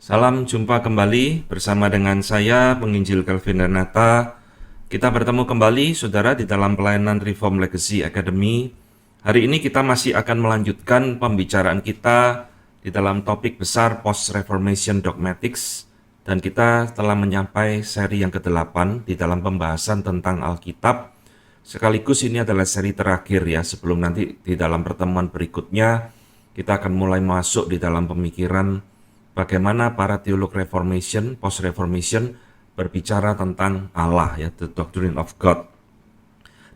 Salam jumpa kembali bersama dengan saya, penginjil Calvin Renata. Kita bertemu kembali, saudara, di dalam pelayanan Reform Legacy Academy. Hari ini kita masih akan melanjutkan pembicaraan kita di dalam topik besar Post-Reformation Dogmatics. Dan kita telah menyampai seri yang ke-8 di dalam pembahasan tentang Alkitab. Sekaligus ini adalah seri terakhir ya, sebelum nanti di dalam pertemuan berikutnya kita akan mulai masuk di dalam pemikiran bagaimana para teolog Reformation, Post-Reformation berbicara tentang Allah ya, the doctrine of God.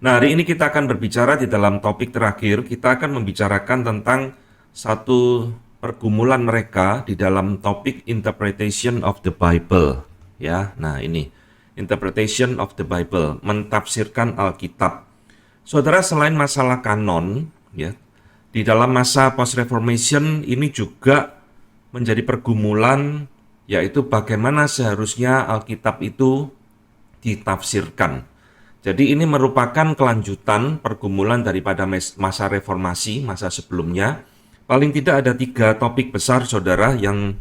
Nah, hari ini kita akan berbicara di dalam topik terakhir, kita akan membicarakan tentang satu pergumulan mereka di dalam topik interpretation of the Bible ya. Nah, ini interpretation of the Bible, mentafsirkan Alkitab. Saudara, selain masalah kanon ya, di dalam masa Post-Reformation ini juga menjadi pergumulan, yaitu bagaimana seharusnya Alkitab itu ditafsirkan. Jadi ini merupakan kelanjutan pergumulan daripada masa reformasi, masa sebelumnya. Paling tidak ada 3 topik besar, saudara, yang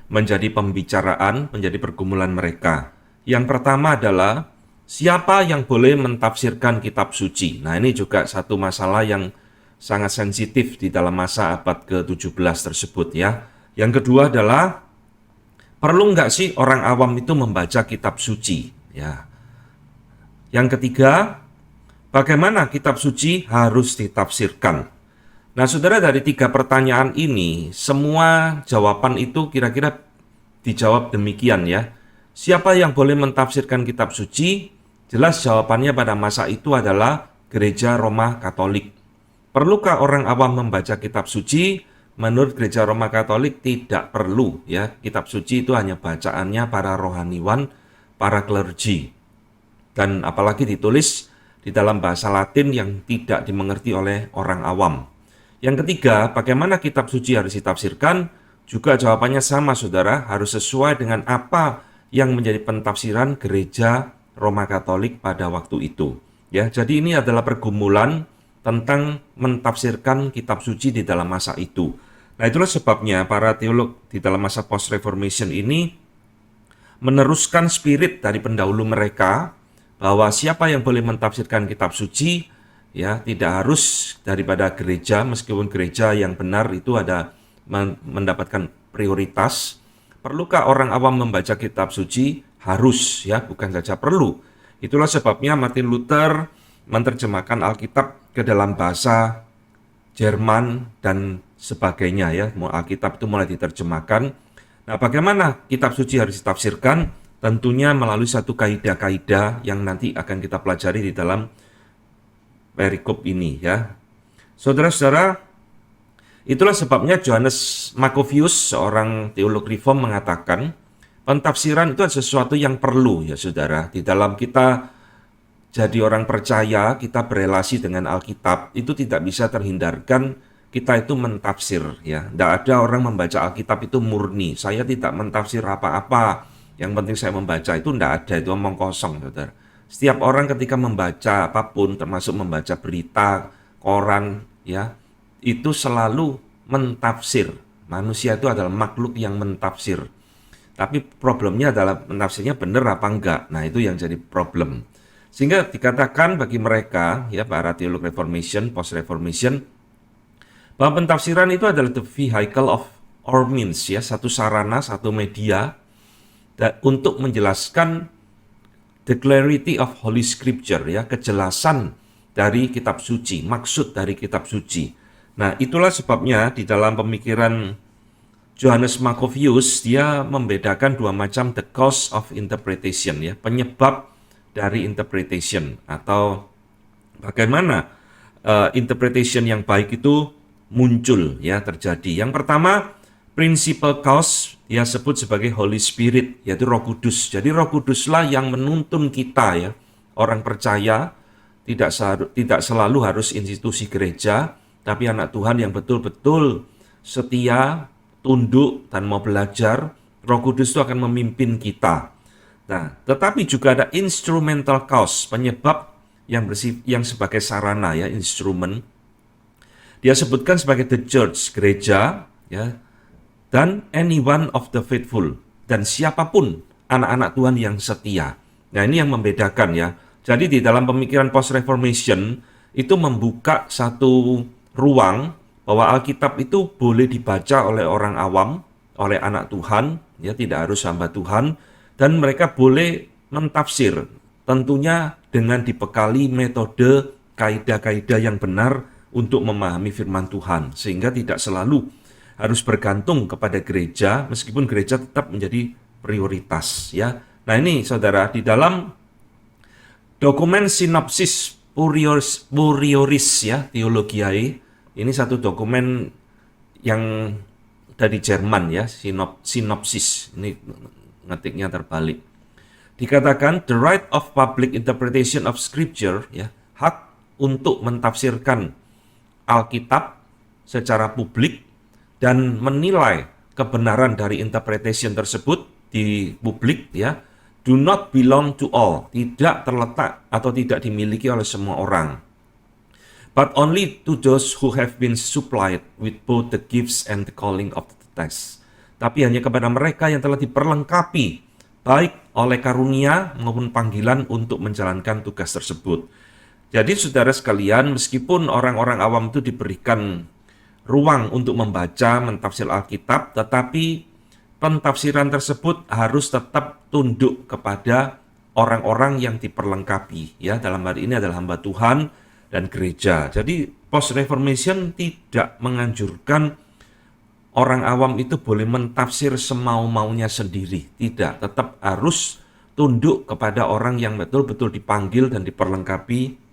menjadi pembicaraan, menjadi pergumulan mereka. Yang pertama adalah, siapa yang boleh mentafsirkan kitab suci? Nah, ini juga satu masalah yang sangat sensitif di dalam masa abad ke-17 tersebut ya. Yang kedua adalah, perlu nggak sih orang awam itu membaca kitab suci? Ya. Yang ketiga, bagaimana kitab suci harus ditafsirkan? Nah, saudara, dari 3 pertanyaan ini, semua jawaban itu kira-kira dijawab demikian ya. Siapa yang boleh mentafsirkan kitab suci? Jelas jawabannya pada masa itu adalah Gereja Roma Katolik. Perlukah orang awam membaca kitab suci? Menurut Gereja Roma Katolik tidak perlu ya. Kitab suci itu hanya bacaannya para rohaniwan, para clergy. Dan apalagi ditulis di dalam bahasa Latin yang tidak dimengerti oleh orang awam. Yang ketiga, bagaimana kitab suci harus ditafsirkan? Juga jawabannya sama, saudara, harus sesuai dengan apa yang menjadi pentafsiran Gereja Roma Katolik pada waktu itu. Ya, jadi ini adalah pergumulan tentang mentafsirkan kitab suci di dalam masa itu. Nah, itulah sebabnya para teolog di dalam masa post-reformation ini meneruskan spirit dari pendahulu mereka, bahwa siapa yang boleh mentafsirkan kitab suci ya, tidak harus daripada gereja, meskipun gereja yang benar itu ada mendapatkan prioritas. Perlukah orang awam membaca kitab suci? Harus ya, bukan saja perlu. Itulah sebabnya Martin Luther menerjemahkan Alkitab ke dalam bahasa Jerman dan sebagainya ya. Alkitab itu mulai diterjemahkan. Nah, bagaimana kitab suci harus ditafsirkan? Tentunya melalui satu kaidah-kaidah yang nanti akan kita pelajari di dalam perikop ini ya. Saudara-saudara, itulah sebabnya Johannes Macrovius, seorang teolog reform, mengatakan pentafsiran itu sesuatu yang perlu ya, saudara. Di dalam kita jadi orang percaya, kita berelasi dengan Alkitab, itu tidak bisa terhindarkan kita itu mentafsir ya. Tidak ada orang membaca Alkitab itu murni. Saya tidak mentafsir apa-apa, yang penting saya membaca, itu tidak ada, itu omong kosong, saudara. Setiap orang ketika membaca apapun, termasuk membaca berita, koran ya, itu selalu mentafsir. Manusia itu adalah makhluk yang mentafsir. Tapi problemnya adalah menafsirnya benar apa enggak. Nah, itu yang jadi problem. Sehingga dikatakan bagi mereka ya, para teolog Reformation, Post-Reformation, bahwa pentafsiran itu adalah the vehicle of or means ya, satu sarana, satu media untuk menjelaskan the clarity of Holy Scripture ya, kejelasan dari kitab suci, maksud dari kitab suci. Nah, itulah sebabnya di dalam pemikiran Johannes Macrovius, dia membedakan 2 macam the cause of interpretation ya, penyebab dari interpretation, atau bagaimana interpretation yang baik itu muncul ya, terjadi. Yang pertama, principal cause dia sebut sebagai Holy Spirit, yaitu Roh Kudus. Jadi Roh Kuduslah yang menuntun kita ya, orang percaya tidak selalu harus institusi gereja, tapi anak Tuhan yang betul-betul setia, tunduk dan mau belajar, Roh Kudus itu akan memimpin kita. Nah, tetapi juga ada instrumental cause, penyebab yang sebagai sarana ya, instrumen. Dia sebutkan sebagai the church, gereja ya, dan any one of the faithful, dan siapapun anak-anak Tuhan yang setia. Nah, ini yang membedakan ya. Jadi di dalam pemikiran post-reformation itu membuka satu ruang bahwa Alkitab itu boleh dibaca oleh orang awam, oleh anak Tuhan, ya tidak harus hamba Tuhan, dan mereka boleh mentafsir, tentunya dengan dibekali metode kaidah-kaidah yang benar untuk memahami firman Tuhan, sehingga tidak selalu harus bergantung kepada gereja, meskipun gereja tetap menjadi prioritas ya. Nah ini saudara, di dalam dokumen Synopsis Purioris ya, Theologiae, ini satu dokumen yang dari Jerman ya, sinopsis, ini ngetiknya terbalik. Dikatakan the right of public interpretation of scripture ya, hak untuk mentafsirkan Alkitab secara publik dan menilai kebenaran dari interpretation tersebut di publik ya, do not belong to all, tidak terletak atau tidak dimiliki oleh semua orang, but only to those who have been supplied with both the gifts and the calling of the text. Tapi hanya kepada mereka yang telah diperlengkapi baik oleh karunia maupun panggilan untuk menjalankan tugas tersebut. Jadi saudara sekalian, meskipun orang-orang awam itu diberikan ruang untuk membaca, mentafsir Alkitab, tetapi pentafsiran tersebut harus tetap tunduk kepada orang-orang yang diperlengkapi ya, dalam hal ini adalah hamba Tuhan dan gereja. Jadi post reformation tidak menganjurkan orang awam itu boleh mentafsir semau-maunya sendiri, tidak, tetap harus tunduk kepada orang yang betul-betul dipanggil dan diperlengkapi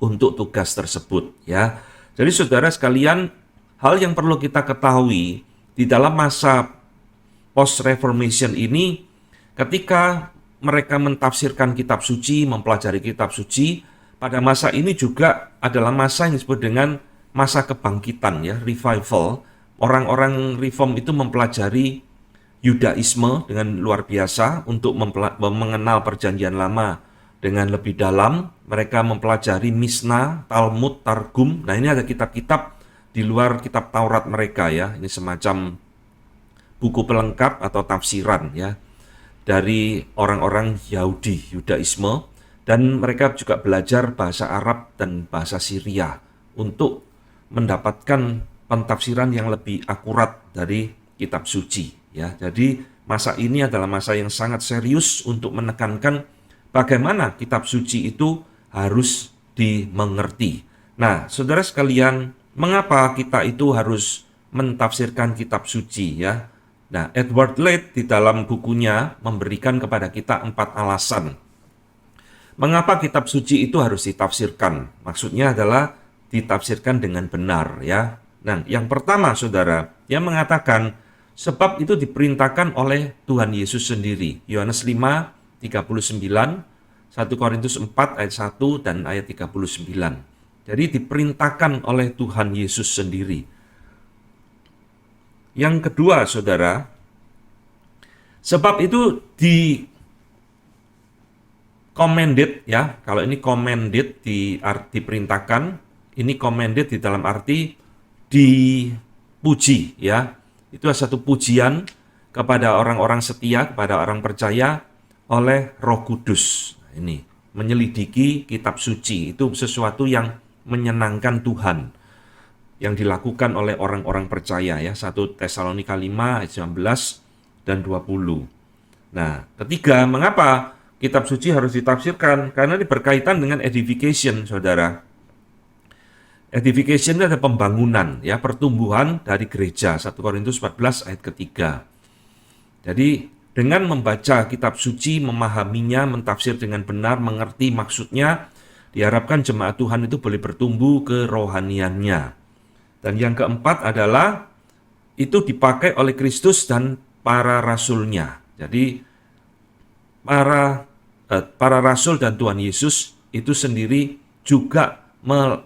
untuk tugas tersebut ya. Jadi saudara sekalian, hal yang perlu kita ketahui di dalam masa post-reformation ini, ketika mereka mentafsirkan kitab suci, mempelajari kitab suci, pada masa ini juga adalah masa yang disebut dengan masa kebangkitan ya, revival. Orang-orang reform itu mempelajari Yudaisme dengan luar biasa untuk mengenal perjanjian lama dengan lebih dalam. Mereka mempelajari Misna, Talmud, Targum. Nah ini ada kitab-kitab di luar kitab Taurat mereka ya. Ini semacam buku pelengkap atau tafsiran ya dari orang-orang Yahudi, Yudaisme. Dan mereka juga belajar bahasa Arab dan bahasa Syria untuk mendapatkan pentafsiran yang lebih akurat dari kitab suci ya. Jadi masa ini adalah masa yang sangat serius untuk menekankan bagaimana kitab suci itu harus dimengerti. Nah, saudara sekalian, mengapa kita itu harus mentafsirkan kitab suci ya? Nah, Edward Leith di dalam bukunya memberikan kepada kita 4 alasan mengapa kitab suci itu harus ditafsirkan. Maksudnya adalah ditafsirkan dengan benar ya. Nah, yang pertama saudara, dia mengatakan sebab itu diperintahkan oleh Tuhan Yesus sendiri. Yohanes 5:39, 1 Korintus 4 ayat 1 dan ayat 39. Jadi diperintahkan oleh Tuhan Yesus sendiri. Yang kedua saudara, sebab itu commended ya. Kalau ini commended diperintahkan, ini commended di dalam arti dipuji ya. Itu adalah satu pujian kepada orang-orang setia, kepada orang percaya oleh Roh Kudus. Ini menyelidiki kitab suci itu sesuatu yang menyenangkan Tuhan yang dilakukan oleh orang-orang percaya ya. 1 Tesalonika 5 ayat 19 dan 20. Nah, ketiga, mengapa kitab suci harus ditafsirkan? Karena ini berkaitan dengan edification, saudara. Edification itu ada pembangunan, ya, pertumbuhan dari gereja. 1 Korintus 14 ayat ketiga. Jadi dengan membaca kitab suci, memahaminya, mentafsir dengan benar, mengerti maksudnya, diharapkan jemaat Tuhan itu boleh bertumbuh kerohaniannya. Dan yang keempat adalah itu dipakai oleh Kristus dan para rasulnya. Jadi para rasul dan Tuhan Yesus itu sendiri juga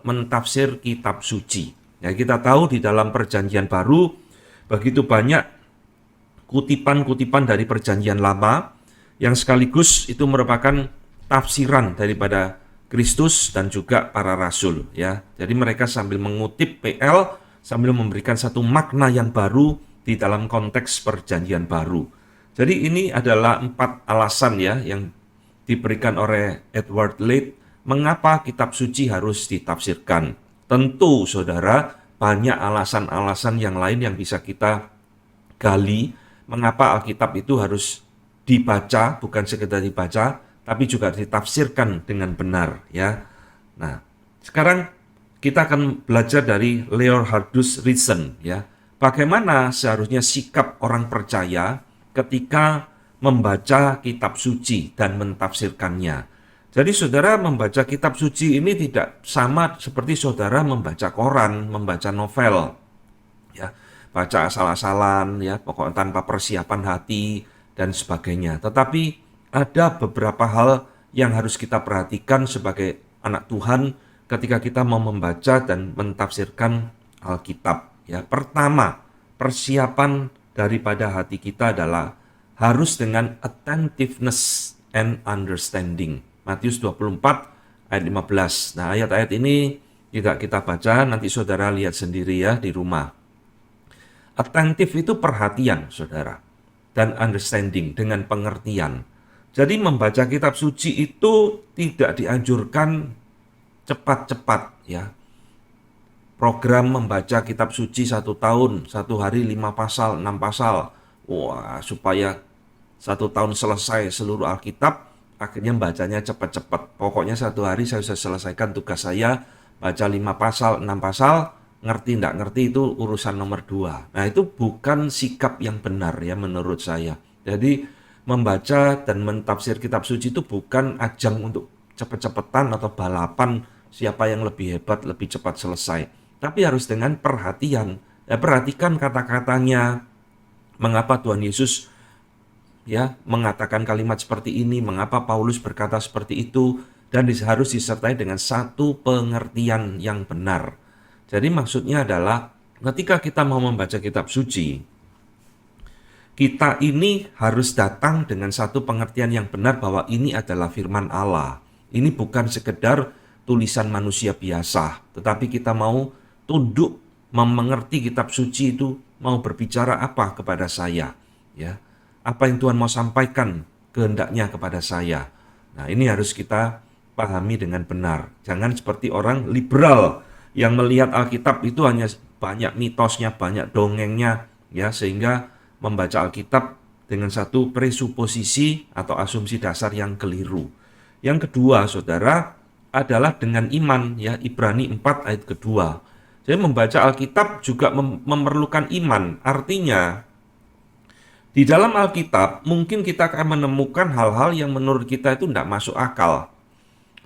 mentafsir kitab suci. Ya, kita tahu di dalam perjanjian baru begitu banyak kutipan-kutipan dari perjanjian lama yang sekaligus itu merupakan tafsiran daripada Kristus dan juga para rasul ya. Jadi mereka sambil mengutip PL sambil memberikan satu makna yang baru di dalam konteks perjanjian baru. Jadi ini adalah 4 alasan ya yang diberikan oleh Edward Leith mengapa kitab suci harus ditafsirkan. Tentu saudara, banyak alasan-alasan yang lain yang bisa kita gali mengapa Alkitab itu harus dibaca, bukan sekedar dibaca, tapi juga ditafsirkan dengan benar ya. Nah, sekarang kita akan belajar dari Leonhardus Reason ya. Bagaimana seharusnya sikap orang percaya ketika membaca kitab suci dan mentafsirkannya. Jadi saudara membaca kitab suci ini tidak sama seperti saudara membaca koran, membaca novel. Ya, baca asal-asalan ya, pokoknya tanpa persiapan hati dan sebagainya. Tetapi ada beberapa hal yang harus kita perhatikan sebagai anak Tuhan ketika kita mau membaca dan mentafsirkan Alkitab. Ya, pertama, persiapan daripada hati kita adalah harus dengan attentiveness and understanding. Matius 24 ayat 15. Nah, ayat-ayat ini tidak kita baca, nanti saudara lihat sendiri ya di rumah. Attentive itu perhatian, saudara, dan understanding dengan pengertian. Jadi membaca kitab suci itu tidak dianjurkan cepat-cepat ya. Program membaca kitab suci 1 tahun, 1 hari 5 pasal, 6 pasal. Wah, supaya 1 tahun selesai seluruh Alkitab, akhirnya bacanya cepat-cepat. Pokoknya 1 hari saya bisa selesaikan tugas saya, baca 5 pasal, 6 pasal, ngerti tidak ngerti itu urusan nomor 2. Nah, itu bukan sikap yang benar ya menurut saya. Jadi membaca dan mentafsir kitab suci itu bukan ajang untuk cepet-cepetan atau balapan siapa yang lebih hebat, lebih cepat selesai. Tapi harus dengan perhatian. Ya, perhatikan kata-katanya. Mengapa Tuhan Yesus ya mengatakan kalimat seperti ini, mengapa Paulus berkata seperti itu, dan harus disertai dengan satu pengertian yang benar. Jadi maksudnya adalah ketika kita mau membaca kitab suci, kita ini harus datang dengan satu pengertian yang benar bahwa ini adalah firman Allah. Ini bukan sekedar tulisan manusia biasa, tetapi kita mau tunduk mengerti kitab suci itu mau berbicara apa kepada saya, ya. Apa yang Tuhan mau sampaikan kehendaknya kepada saya. Nah, ini harus kita pahami dengan benar. Jangan seperti orang liberal yang melihat Alkitab itu hanya banyak mitosnya, banyak dongengnya, ya, sehingga membaca Alkitab dengan satu presuposisi atau asumsi dasar yang keliru. Yang kedua, saudara, adalah dengan iman, ya, Ibrani 4 ayat kedua. Jadi membaca Alkitab juga memerlukan iman. Artinya, di dalam Alkitab mungkin kita akan menemukan hal-hal yang menurut kita itu tidak masuk akal.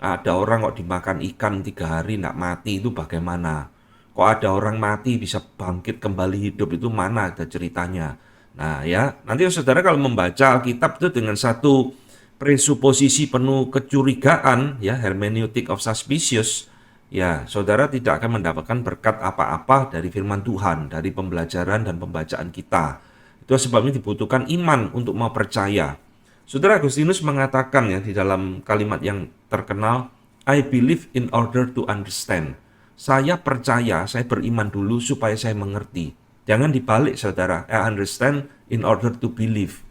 Ada orang kok dimakan ikan 3 hari tidak mati, itu bagaimana? Kok ada orang mati bisa bangkit kembali hidup, itu mana ada ceritanya? Nah ya, nanti saudara kalau membaca Alkitab itu dengan satu presuposisi penuh kecurigaan, ya, hermeneutic of suspicious, ya, saudara tidak akan mendapatkan berkat apa-apa dari firman Tuhan, dari pembelajaran dan pembacaan kita. Itu sebabnya dibutuhkan iman untuk mau percaya. Saudara Agustinus mengatakan ya di dalam kalimat yang terkenal, I believe in order to understand. Saya percaya, saya beriman dulu supaya saya mengerti. Jangan dibalik saudara, I understand in order to believe.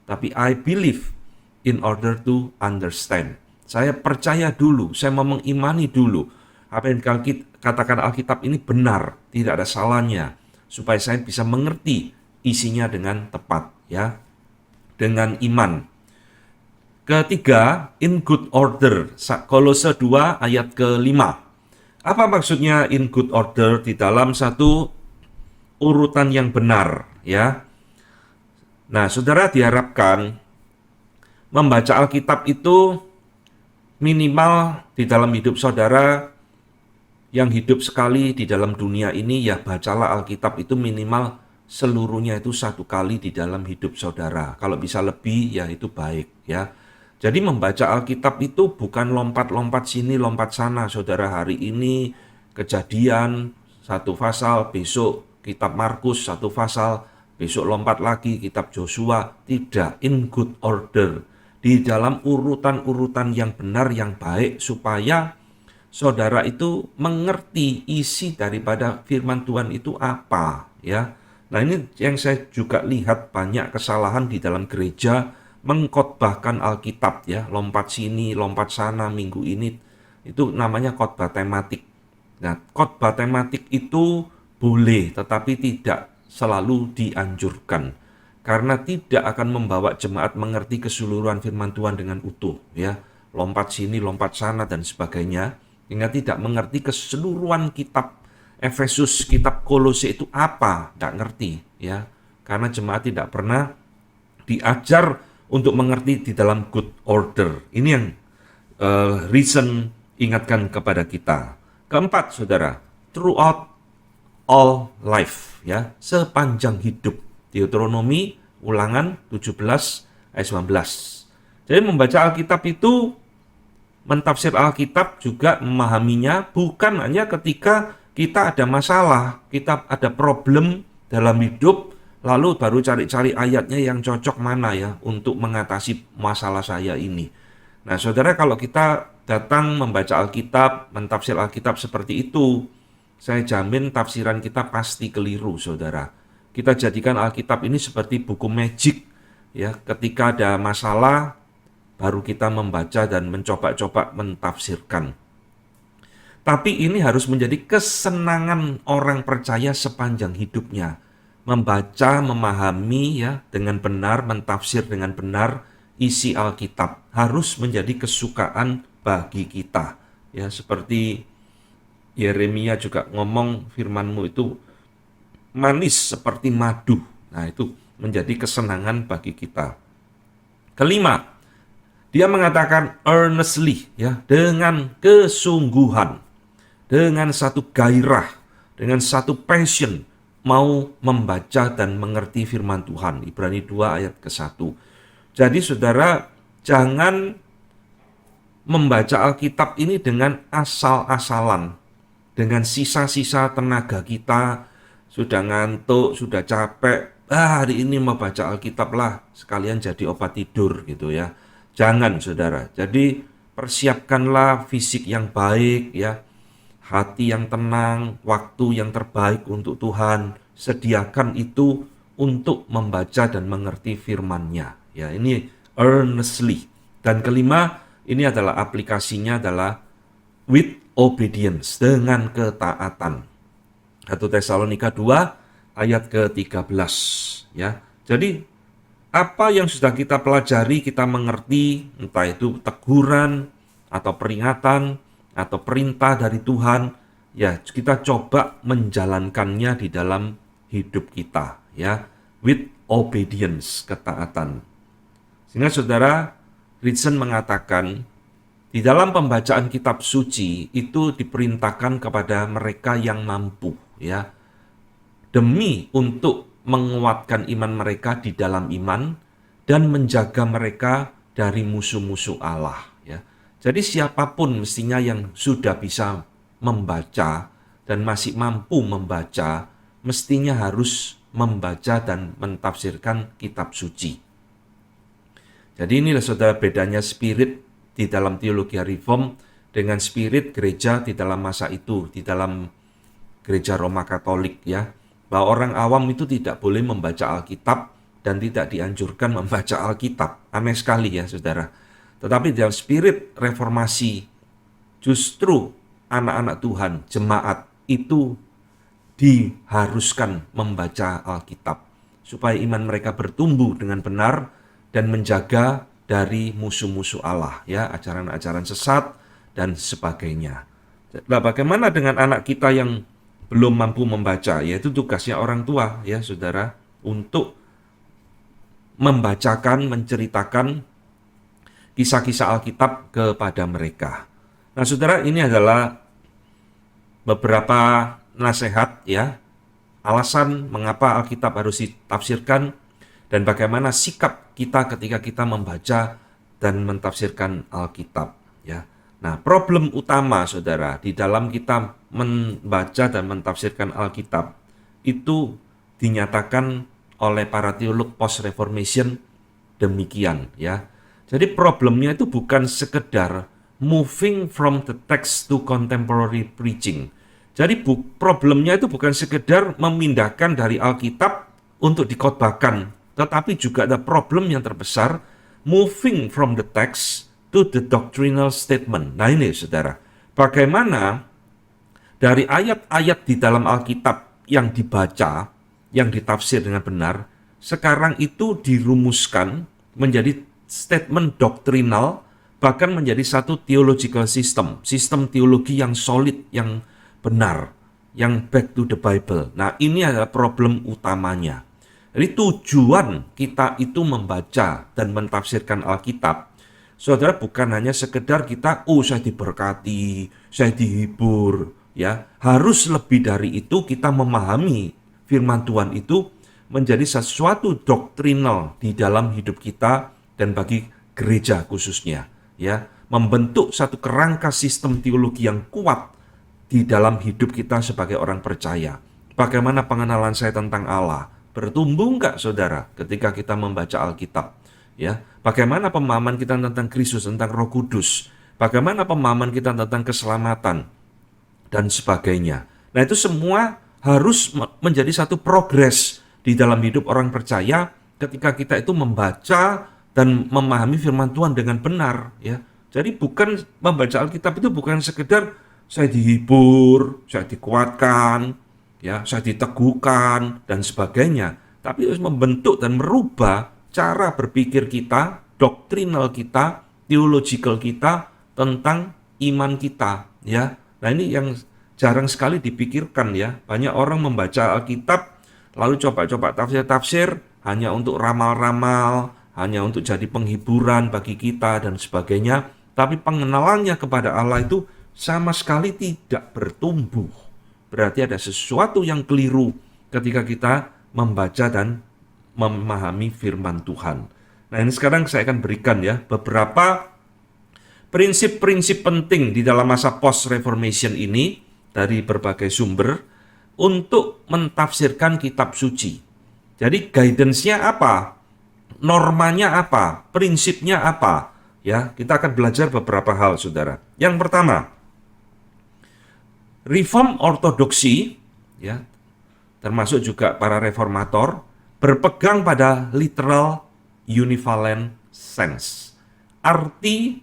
Tapi I believe in order to understand. Saya percaya dulu, saya mau mengimani dulu. Apa yang katakan Alkitab ini benar, tidak ada salahnya, supaya saya bisa mengerti isinya dengan tepat, ya, dengan iman. Ketiga, in good order. Kolose 2 ayat ke-5. Apa maksudnya in good order? Di dalam satu urutan yang benar, ya. Nah, saudara diharapkan membaca Alkitab itu minimal di dalam hidup saudara yang hidup sekali di dalam dunia ini, ya bacalah Alkitab itu minimal seluruhnya itu 1 kali di dalam hidup saudara. Kalau bisa lebih ya itu baik, ya. Jadi membaca Alkitab itu bukan lompat-lompat sini, lompat sana. Saudara, hari ini Kejadian 1 pasal, besok kitab Markus 1 pasal, besok lompat lagi kitab Joshua. Tidak, in good order. Di dalam urutan-urutan yang benar, yang baik, supaya saudara itu mengerti isi daripada firman Tuhan itu apa, ya. Nah, ini yang saya juga lihat banyak kesalahan di dalam gereja mengkhotbahkan Alkitab ya, lompat sini, lompat sana minggu ini. Itu namanya khotbah tematik. Nah, khotbah tematik itu boleh tetapi tidak selalu dianjurkan karena tidak akan membawa jemaat mengerti keseluruhan firman Tuhan dengan utuh ya. Lompat sini, lompat sana dan sebagainya, hingga tidak mengerti keseluruhan kitab Efesus, kitab Kolose itu apa, tidak ngerti ya. Karena jemaat tidak pernah diajar untuk mengerti di dalam good order. Ini yang reason ingatkan kepada kita. Keempat, saudara, throughout all life ya, sepanjang hidup. Deuteronomi Ulangan 17 ayat 19. Jadi membaca Alkitab itu, mentafsir Alkitab juga memahaminya bukan hanya ketika kita ada masalah, kita ada problem dalam hidup, lalu baru cari-cari ayatnya yang cocok mana ya untuk mengatasi masalah saya ini. Nah, saudara, kalau kita datang membaca Alkitab, mentafsir Alkitab seperti itu, saya jamin tafsiran kita pasti keliru, saudara. Kita jadikan Alkitab ini seperti buku magic, ya. Ketika ada masalah, baru kita membaca dan mencoba-coba mentafsirkan. Tapi ini harus menjadi kesenangan orang percaya sepanjang hidupnya. Membaca, memahami ya dengan benar, mentafsir dengan benar isi Alkitab. Harus menjadi kesukaan bagi kita. Ya, seperti Yeremia juga ngomong, firman-Mu itu manis seperti madu. Nah, itu menjadi kesenangan bagi kita. Kelima, dia mengatakan earnestly ya, dengan kesungguhan. Dengan satu gairah, dengan satu passion, mau membaca dan mengerti firman Tuhan. Ibrani 2 ayat ke-1. Jadi saudara, jangan membaca Alkitab ini dengan asal-asalan. Dengan sisa-sisa tenaga kita, sudah ngantuk, sudah capek. Hari ini mau baca Alkitab lah, sekalian jadi obat tidur gitu ya. Jangan saudara, jadi persiapkanlah fisik yang baik ya. Hati yang tenang, waktu yang terbaik untuk Tuhan, sediakan itu untuk membaca dan mengerti firman-Nya. Ya, ini earnestly. Dan kelima, ini adalah aplikasinya adalah with obedience, dengan ketaatan. 1 Tesalonika 2 ayat ke-13 ya. Jadi apa yang sudah kita pelajari, kita mengerti, entah itu teguran atau peringatan atau perintah dari Tuhan, ya kita coba menjalankannya di dalam hidup kita, ya, with obedience, ketaatan. Sehingga saudara, Ritson mengatakan, di dalam pembacaan kitab suci itu diperintahkan kepada mereka yang mampu, ya, demi untuk menguatkan iman mereka di dalam iman dan menjaga mereka dari musuh-musuh Allah. Jadi siapapun mestinya yang sudah bisa membaca dan masih mampu membaca, mestinya harus membaca dan mentafsirkan kitab suci. Jadi inilah saudara bedanya spirit di dalam teologi reform dengan spirit gereja di dalam masa itu, di dalam gereja Roma Katolik ya. Bahwa orang awam itu tidak boleh membaca Alkitab dan tidak dianjurkan membaca Alkitab. Aneh sekali ya saudara. Tetapi dalam spirit reformasi, justru anak-anak Tuhan, jemaat itu diharuskan membaca Alkitab. Supaya iman mereka bertumbuh dengan benar dan menjaga dari musuh-musuh Allah, ya, ajaran-ajaran sesat dan sebagainya. Nah, bagaimana dengan anak kita yang belum mampu membaca? Yaitu tugasnya orang tua, ya saudara, untuk membacakan, menceritakan kisah-kisah Alkitab kepada mereka. Nah, saudara, ini adalah beberapa nasihat ya, alasan mengapa Alkitab harus ditafsirkan dan bagaimana sikap kita ketika kita membaca dan mentafsirkan Alkitab ya. Nah, problem utama saudara di dalam kita membaca dan mentafsirkan Alkitab itu dinyatakan oleh para teolog post-reformation demikian ya. Jadi problemnya itu bukan sekedar moving from the text to contemporary preaching. Jadi problemnya itu bukan sekedar memindahkan dari Alkitab untuk dikhotbahkan, tetapi juga ada problem yang terbesar, moving from the text to the doctrinal statement. Nah ini saudara, bagaimana dari ayat-ayat di dalam Alkitab yang dibaca, yang ditafsir dengan benar, sekarang itu dirumuskan menjadi statement doktrinal, bahkan menjadi satu theological system, sistem teologi yang solid, yang benar, yang back to the Bible. Nah ini adalah problem utamanya. Jadi tujuan kita itu membaca dan mentafsirkan Alkitab, saudara, bukan hanya sekedar kita, saya diberkati, saya dihibur, ya. Harus lebih dari itu, kita memahami firman Tuhan itu menjadi sesuatu doktrinal di dalam hidup kita dan bagi gereja khususnya, ya. Membentuk satu kerangka sistem teologi yang kuat di dalam hidup kita sebagai orang percaya. Bagaimana pengenalan saya tentang Allah? Bertumbuh enggak, saudara, ketika kita membaca Alkitab? Ya, bagaimana pemahaman kita tentang Kristus, tentang Roh Kudus? Bagaimana pemahaman kita tentang keselamatan dan sebagainya? Nah, itu semua harus menjadi satu progres di dalam hidup orang percaya ketika kita itu membaca dan memahami firman Tuhan dengan benar, ya. Jadi bukan membaca Alkitab itu bukan sekedar saya dihibur, saya dikuatkan, ya, saya diteguhkan dan sebagainya, tapi harus membentuk dan merubah cara berpikir kita, doktrinal kita, theological kita tentang iman kita, ya. Nah, ini yang jarang sekali dipikirkan, ya. Banyak orang membaca Alkitab lalu coba-coba tafsir-tafsir hanya untuk ramal-ramal, hanya untuk jadi penghiburan bagi kita dan sebagainya, tapi pengenalannya kepada Allah itu sama sekali tidak bertumbuh. Berarti ada sesuatu yang keliru ketika kita membaca dan memahami firman Tuhan. Nah, ini sekarang saya akan berikan, ya, beberapa prinsip-prinsip penting di dalam masa post-reformation ini dari berbagai sumber untuk mentafsirkan kitab suci. Jadi guidance-nya apa? Normanya apa? Prinsipnya apa? Ya, kita akan belajar beberapa hal, saudara. Yang pertama, Reform ortodoksi, ya, termasuk juga para reformator, berpegang pada literal univalent sense. Arti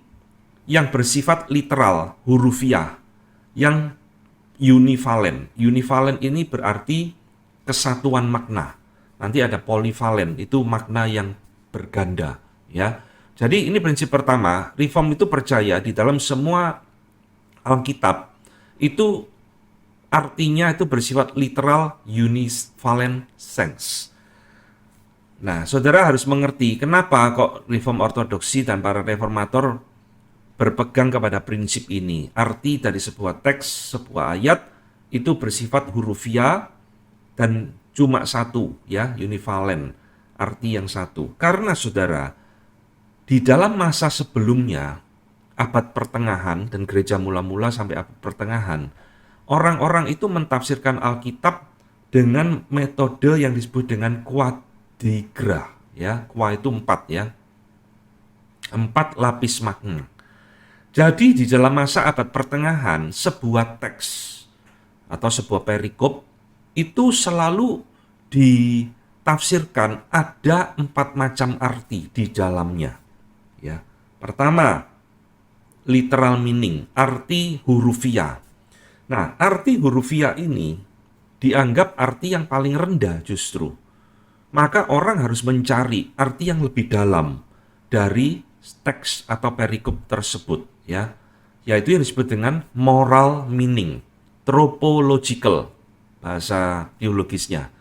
yang bersifat literal, hurufiah, yang univalent. Univalent ini berarti kesatuan makna. Nanti ada polyvalent, itu makna yang berganda, ya. Jadi ini prinsip pertama, Reform itu percaya di dalam semua Alkitab itu artinya itu bersifat literal univalent sense. Nah, saudara harus mengerti kenapa kok Reform ortodoksi dan para reformator berpegang kepada prinsip ini. Arti dari sebuah teks, sebuah ayat itu bersifat hurufiah dan cuma satu, ya, univalent, arti yang satu. Karena saudara, di dalam masa sebelumnya, abad pertengahan dan gereja mula-mula sampai abad pertengahan, orang-orang itu mentafsirkan Alkitab dengan metode yang disebut dengan quadrigra, ya. Qua itu 4, ya. 4 lapis makna. Jadi di dalam masa abad pertengahan, sebuah teks atau sebuah perikop itu selalu ditafsirkan ada 4 macam arti di dalamnya, ya. Pertama, literal meaning, arti hurufiah. Nah, arti hurufiah ini dianggap arti yang paling rendah justru. Maka orang harus mencari arti yang lebih dalam dari teks atau perikop tersebut, ya. Yaitu yang disebut dengan moral meaning, tropological, bahasa teologisnya.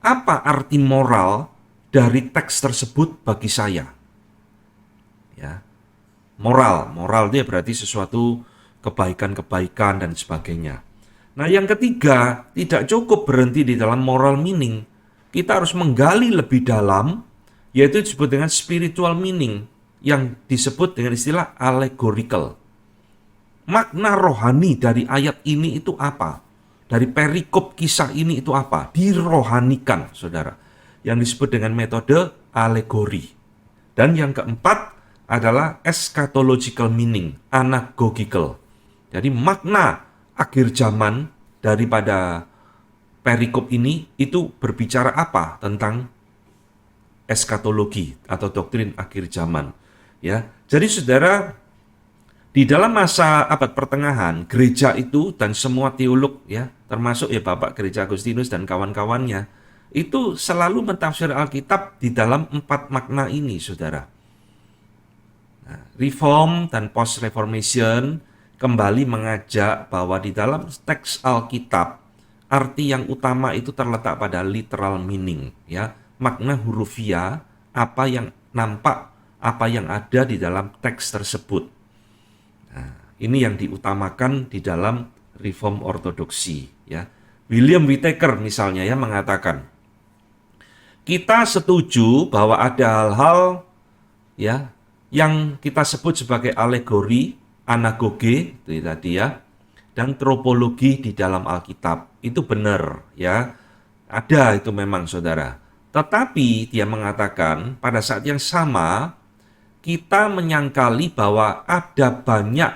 Apa arti moral dari teks tersebut bagi saya? Ya. Moral dia berarti sesuatu kebaikan-kebaikan dan sebagainya. Nah, yang ketiga, tidak cukup berhenti di dalam moral meaning. Kita harus menggali lebih dalam, yaitu disebut dengan spiritual meaning, yang disebut dengan istilah allegorical. Makna rohani dari ayat ini itu apa? Dari perikop kisah ini itu apa? Dirohanikan, saudara. Yang disebut dengan metode alegori. Dan yang keempat adalah eschatological meaning, anagogical. Jadi makna akhir zaman daripada perikop ini itu berbicara apa tentang eskatologi atau doktrin akhir zaman. Ya, jadi saudara, di dalam masa abad pertengahan, gereja itu dan semua teolog ya, termasuk ya Bapak Gereja Agustinus dan kawan-kawannya, itu selalu mentafsir Alkitab di dalam 4 makna ini, saudara. Nah, Reform dan Post-Reformation kembali mengajak bahwa di dalam teks Alkitab, arti yang utama itu terletak pada literal meaning, ya, makna hurufiah, apa yang nampak, apa yang ada di dalam teks tersebut. Nah, ini yang diutamakan di dalam Reform Ortodoksi, ya. William Whittaker misalnya ya mengatakan, kita setuju bahwa ada hal-hal ya yang kita sebut sebagai alegori, anagoge itu tadi ya, dan tropologi di dalam Alkitab. Itu benar ya. Ada itu memang saudara. Tetapi dia mengatakan pada saat yang sama kita menyangkali bahwa ada banyak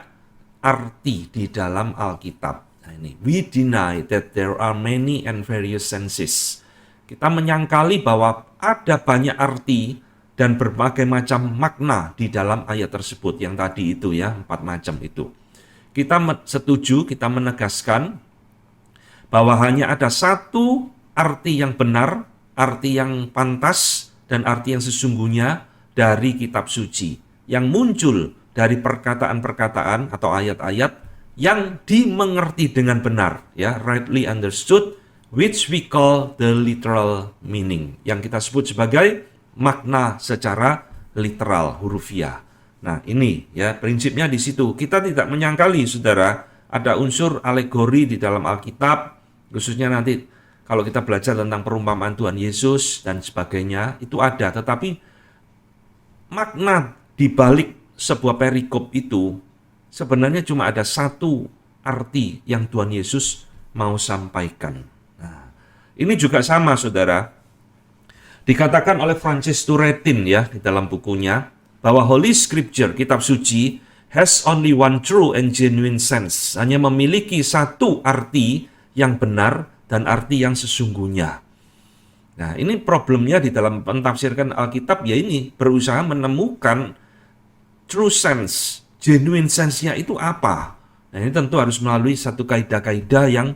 arti di dalam Alkitab. Nah ini, we deny that there are many and various senses. Kita menyangkali bahwa ada banyak arti dan berbagai macam makna di dalam ayat tersebut yang tadi itu ya, 4 macam itu. Kita setuju, kita menegaskan bahwa hanya ada satu arti yang benar, arti yang pantas, dan arti yang sesungguhnya dari kitab suci yang muncul dari perkataan-perkataan atau ayat-ayat yang dimengerti dengan benar, ya, rightly understood, which we call the literal meaning, yang kita sebut sebagai makna secara literal, hurufiah. Nah, ini ya prinsipnya di situ. Kita tidak menyangkali, saudara, ada unsur alegori di dalam Alkitab, khususnya nanti kalau kita belajar tentang perumpamaan Tuhan Yesus dan sebagainya, itu ada. Tetapi makna di balik sebuah perikop itu sebenarnya cuma ada satu arti yang Tuhan Yesus mau sampaikan. Nah, ini juga sama, saudara. Dikatakan oleh Francis Turretin ya di dalam bukunya bahwa Holy Scripture, kitab suci, has only one true and genuine sense. Hanya memiliki satu arti yang benar dan arti yang sesungguhnya. Nah, ini problemnya di dalam mentafsirkan Alkitab, ya ini berusaha menemukan true sense, genuine sense-nya itu apa. Nah, ini tentu harus melalui satu kaidah-kaidah yang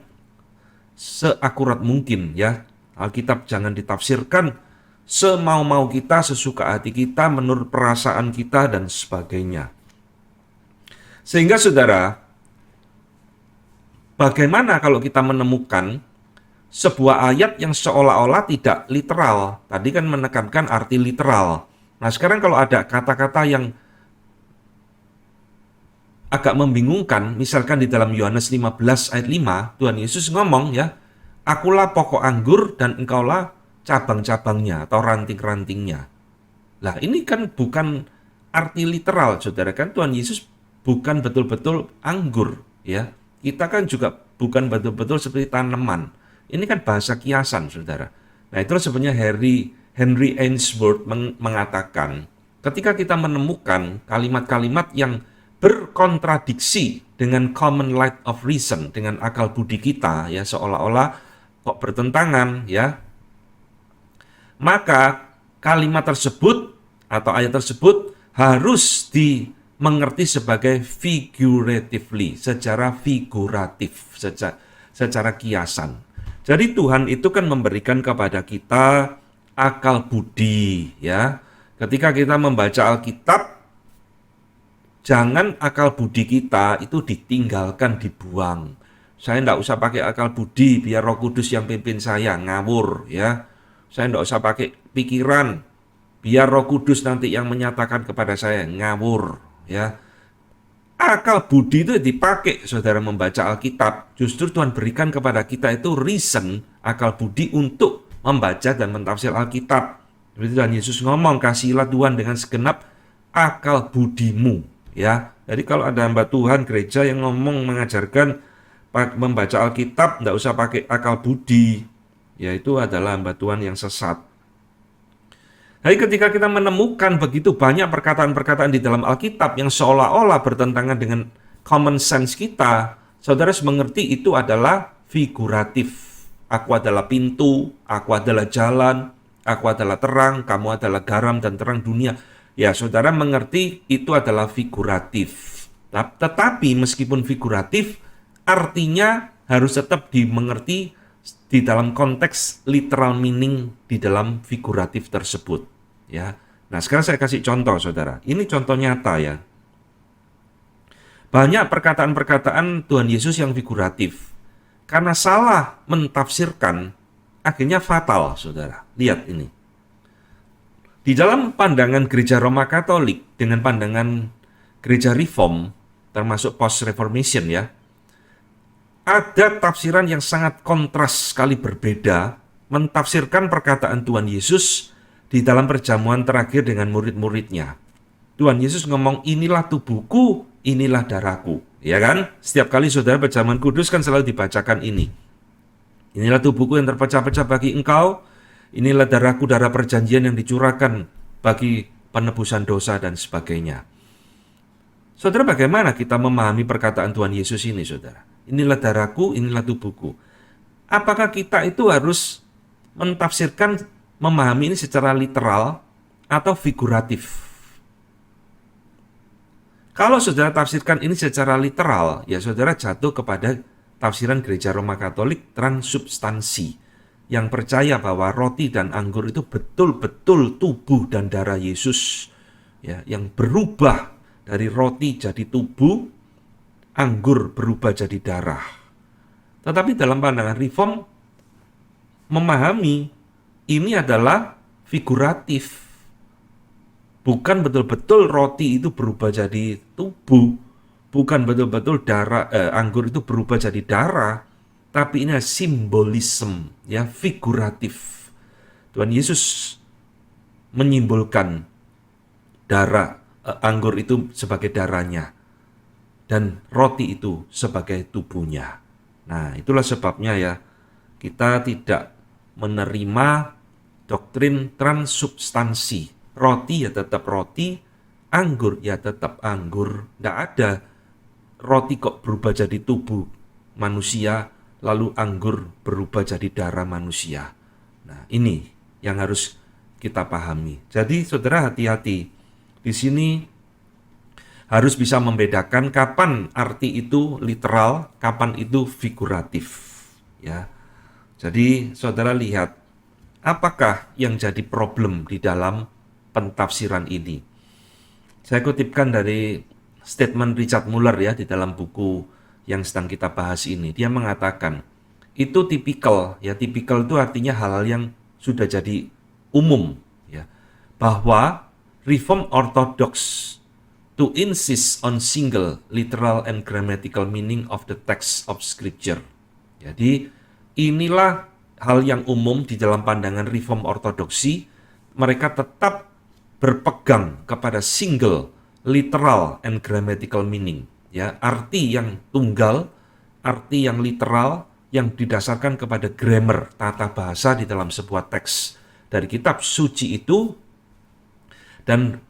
seakurat mungkin ya. Alkitab jangan ditafsirkan semau-mau kita, sesuka hati kita, menurut perasaan kita dan sebagainya. Sehingga saudara, bagaimana kalau kita menemukan sebuah ayat yang seolah-olah tidak literal? Tadi kan menekankan arti literal. Nah, sekarang kalau ada kata-kata yang agak membingungkan, misalkan di dalam Yohanes 15 ayat 5, Tuhan Yesus ngomong ya, akulah pokok anggur dan engkaulah cabang-cabangnya atau ranting-rantingnya. Lah, ini kan bukan arti literal, saudara, kan Tuhan Yesus bukan betul-betul anggur ya. Kita kan juga bukan betul-betul seperti tanaman. Ini kan bahasa kiasan, saudara. Nah, itu sebenarnya Henry Ainsworth mengatakan, ketika kita menemukan kalimat-kalimat yang berkontradiksi dengan common light of reason, dengan akal budi kita, ya seolah-olah kok bertentangan, ya, maka kalimat tersebut atau ayat tersebut harus dimengerti sebagai figuratively, secara figuratif, secara kiasan. Jadi Tuhan itu kan memberikan kepada kita akal budi, ya. Ketika kita membaca Alkitab, jangan akal budi kita itu ditinggalkan, dibuang. Saya tidak usah pakai akal budi, biar Roh Kudus yang pimpin saya, ngawur, ya. Saya tidak usah pakai pikiran, biar Roh Kudus nanti yang menyatakan kepada saya, ngawur, ya. Akal budi itu dipakai, saudara, membaca Alkitab. Justru Tuhan berikan kepada kita itu reason, akal budi untuk membaca dan mentafsir Alkitab. Seperti Tuhan Yesus ngomong, kasihilah Tuhan dengan segenap akal budimu. Ya, jadi kalau ada hamba Tuhan gereja yang ngomong mengajarkan membaca Alkitab tidak usah pakai akal budi, ya itu adalah hamba Tuhan yang sesat. Jadi ketika kita menemukan begitu banyak perkataan-perkataan di dalam Alkitab yang seolah-olah bertentangan dengan common sense kita, saudara harus mengerti itu adalah figuratif. Aku adalah pintu, aku adalah jalan, aku adalah terang, kamu adalah garam dan terang dunia. Ya, saudara mengerti itu adalah figuratif. Tetapi meskipun figuratif, artinya harus tetap dimengerti di dalam konteks literal meaning di dalam figuratif tersebut. Ya. Nah, sekarang saya kasih contoh, saudara. Ini contoh nyata ya. Banyak perkataan-perkataan Tuhan Yesus yang figuratif. Karena salah mentafsirkan, akhirnya fatal, saudara. Lihat ini. Di dalam pandangan gereja Roma Katolik dengan pandangan gereja Reform, termasuk post-reformation ya, ada tafsiran yang sangat kontras sekali berbeda, mentafsirkan perkataan Tuhan Yesus di dalam perjamuan terakhir dengan murid-muridnya. Tuhan Yesus ngomong, inilah tubuhku, inilah darahku. Ya kan? Setiap kali saudara perjamuan kudus kan selalu dibacakan ini. Inilah tubuhku yang terpecah-pecah bagi engkau, inilah darahku, darah perjanjian yang dicurahkan bagi penebusan dosa dan sebagainya. Saudara, bagaimana kita memahami perkataan Tuhan Yesus ini, saudara? Inilah darahku, inilah tubuhku. Apakah kita itu harus mentafsirkan, memahami ini secara literal atau figuratif? Kalau saudara tafsirkan ini secara literal, ya saudara jatuh kepada tafsiran gereja Roma Katolik transubstansi, yang percaya bahwa roti dan anggur itu betul-betul tubuh dan darah Yesus, ya, yang berubah dari roti jadi tubuh, anggur berubah jadi darah. Tetapi dalam pandangan Reform memahami ini adalah figuratif. Bukan betul-betul roti itu berubah jadi tubuh, bukan betul-betul anggur itu berubah jadi darah, tapi ini simbolisme, ya, figuratif. Tuhan Yesus menyimbolkan anggur itu sebagai darahnya, dan roti itu sebagai tubuhnya. Nah, itulah sebabnya ya, kita tidak menerima doktrin transubstansi. Roti ya tetap roti, anggur ya tetap anggur. Tidak ada roti kok berubah jadi tubuh manusia, lalu anggur berubah jadi darah manusia. Nah, ini yang harus kita pahami. Jadi saudara hati-hati. Di sini harus bisa membedakan kapan arti itu literal, kapan itu figuratif. Ya. Jadi saudara lihat, apakah yang jadi problem di dalam pentafsiran ini. Saya kutipkan dari statement Richard Muller ya di dalam buku yang sedang kita bahas ini. Dia mengatakan, itu tipikal, ya tipikal itu artinya hal-hal yang sudah jadi umum, ya. Bahwa Reform Orthodox to insist on single literal and grammatical meaning of the text of scripture. Jadi inilah hal yang umum di dalam pandangan Reform Ortodoksi. Mereka tetap berpegang kepada single literal and grammatical meaning, ya, arti yang tunggal, arti yang literal yang didasarkan kepada grammar, tata bahasa di dalam sebuah teks dari kitab suci itu, dan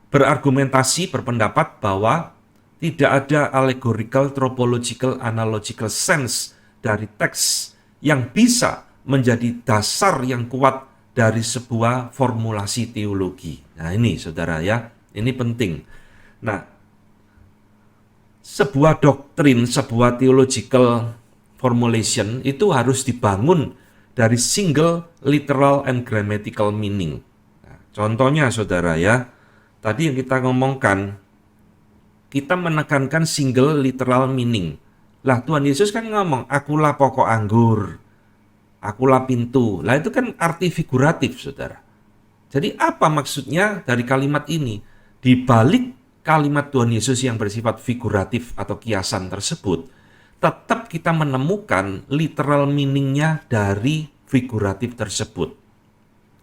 berargumentasi, berpendapat bahwa tidak ada allegorical, tropological, analogical sense dari teks yang bisa menjadi dasar yang kuat dari sebuah formulasi teologi. Nah ini saudara ya, ini penting. Nah, sebuah doktrin, sebuah theological formulation itu harus dibangun dari single literal and grammatical meaning. Nah, contohnya saudara ya, tadi yang kita ngomongkan, kita menekankan single literal meaning. Lah Tuhan Yesus kan ngomong, akulah pokok anggur, akulah pintu. Lah itu kan arti figuratif, saudara. Jadi apa maksudnya dari kalimat ini? Di balik kalimat Tuhan Yesus yang bersifat figuratif atau kiasan tersebut, tetap kita menemukan literal meaning-nya dari figuratif tersebut.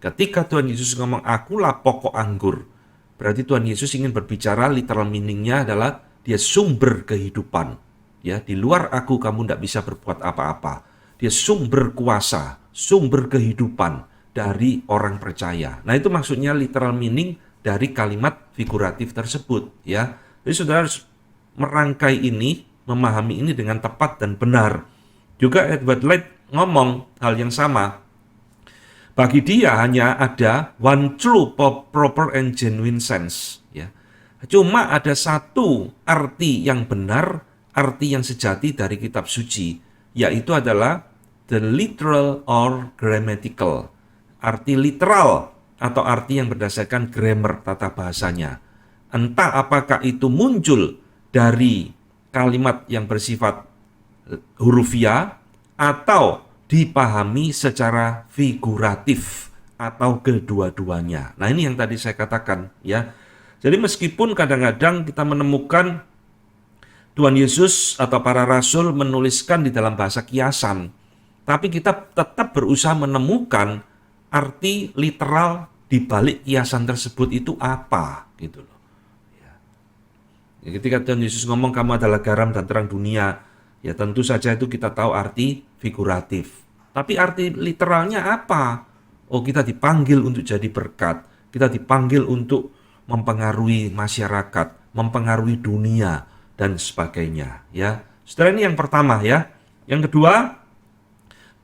Ketika Tuhan Yesus ngomong, akulah pokok anggur, berarti Tuhan Yesus ingin berbicara literal meaning-nya adalah dia sumber kehidupan. Ya, di luar aku kamu tidak bisa berbuat apa-apa. Dia sumber kuasa, sumber kehidupan dari orang percaya. Nah itu maksudnya literal meaning dari kalimat figuratif tersebut. Ya, jadi saudara harus merangkai ini, memahami ini dengan tepat dan benar. Juga Edward Light ngomong hal yang sama. Bagi dia hanya ada one true, proper and genuine sense. Ya. Cuma ada satu arti yang benar, arti yang sejati dari kitab suci, yaitu adalah the literal or grammatical. Arti literal atau arti yang berdasarkan grammar, tata bahasanya. Entah apakah itu muncul dari kalimat yang bersifat hurufiah atau dipahami secara figuratif atau kedua-duanya. Nah, ini yang tadi saya katakan ya. Jadi meskipun kadang-kadang kita menemukan Tuhan Yesus atau para rasul menuliskan di dalam bahasa kiasan, tapi kita tetap berusaha menemukan arti literal di balik kiasan tersebut itu apa gitu loh. Ya, ketika Tuhan Yesus ngomong kamu adalah garam dan terang dunia, ya tentu saja itu kita tahu arti figuratif. Tapi arti literalnya apa? Oh, kita dipanggil untuk jadi berkat. Kita dipanggil untuk mempengaruhi masyarakat, mempengaruhi dunia, dan sebagainya. Ya, saudara, ini yang pertama ya. Yang kedua,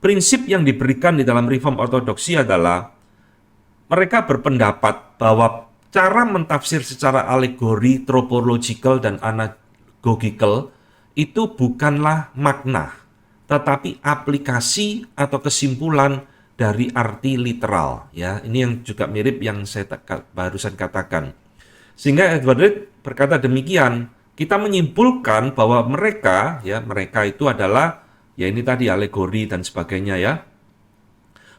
prinsip yang diberikan di dalam Reform Ortodoksi adalah mereka berpendapat bahwa cara mentafsir secara alegori, tropological, dan anagogikal itu bukanlah makna, tetapi aplikasi atau kesimpulan dari arti literal. Ya, ini yang juga mirip yang saya barusan katakan. Sehingga Edward Light berkata demikian, kita menyimpulkan bahwa mereka itu adalah, ya ini tadi alegori dan sebagainya ya,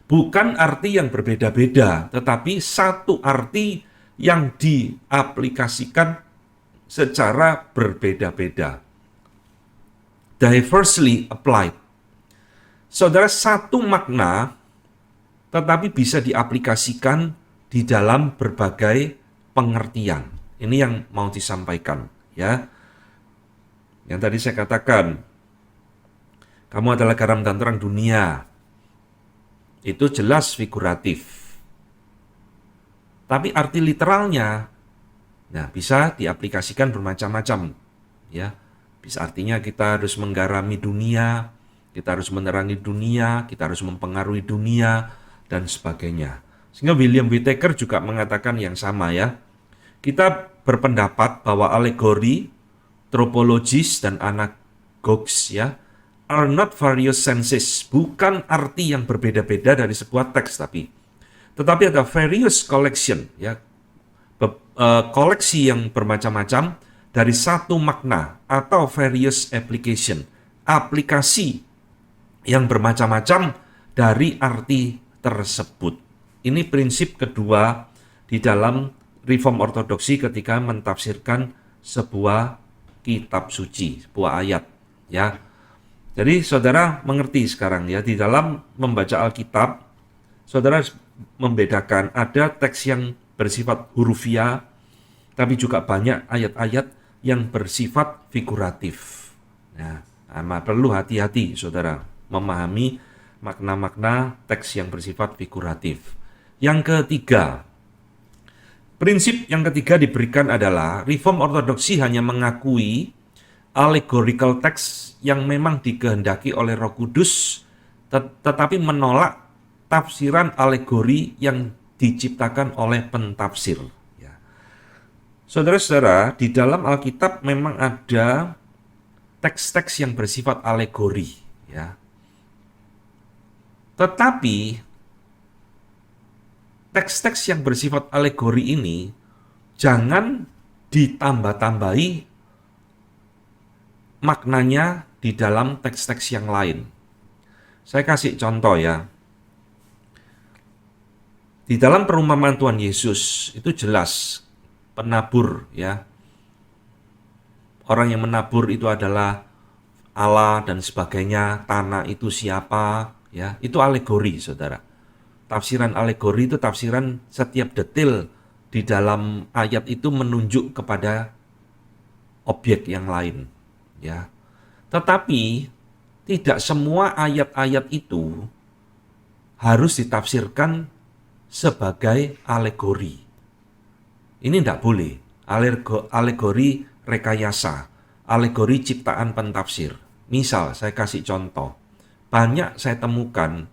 bukan arti yang berbeda-beda, tetapi satu arti yang diaplikasikan secara berbeda-beda. Diversely applied. Saudara, satu makna tetapi bisa diaplikasikan di dalam berbagai pengertian. Ini yang mau disampaikan ya. Yang tadi saya katakan, kamu adalah garam dan terang dunia. Itu jelas figuratif. Tapi arti literalnya bisa diaplikasikan bermacam-macam ya. Bisa artinya kita harus menggarami dunia, kita harus menerangi dunia, kita harus mempengaruhi dunia, dan sebagainya. Sehingga William Whittaker juga mengatakan yang sama ya. Kita berpendapat bahwa alegori, tropologis, dan anagogs ya are not various senses, bukan arti yang berbeda-beda dari sebuah teks tetapi ada various collection ya, koleksi yang bermacam-macam dari satu makna atau various application, aplikasi yang bermacam-macam dari arti tersebut. Ini prinsip kedua di dalam Reform Ortodoksi ketika mentafsirkan sebuah kitab suci, sebuah ayat ya. Jadi saudara mengerti sekarang ya, di dalam membaca Alkitab saudara membedakan ada teks yang bersifat hurufiah, tapi juga banyak ayat-ayat yang bersifat figuratif. Nah, perlu hati-hati saudara memahami makna-makna teks yang bersifat figuratif. Yang ketiga, prinsip yang ketiga diberikan adalah Reform Ortodoksi hanya mengakui allegorical text yang memang dikehendaki oleh Roh Kudus, tetapi menolak tafsiran alegori yang diciptakan oleh pentafsir. Ya. Saudara-saudara, di dalam Alkitab memang ada teks-teks yang bersifat alegori, ya. Tetapi teks-teks yang bersifat alegori ini jangan ditambah-tambahi maknanya di dalam teks-teks yang lain. Saya kasih contoh ya. Di dalam perumpamaan Tuhan Yesus itu jelas penabur ya. Orang yang menabur itu adalah Allah dan sebagainya, tanah itu siapa ya. Itu alegori, Saudara. Tafsiran alegori itu tafsiran setiap detail di dalam ayat itu menunjuk kepada objek yang lain ya. Tetapi tidak semua ayat-ayat itu harus ditafsirkan sebagai alegori. Ini tidak boleh. Alegori rekayasa, alegori ciptaan pentafsir. Misal, saya kasih contoh. banyak saya temukan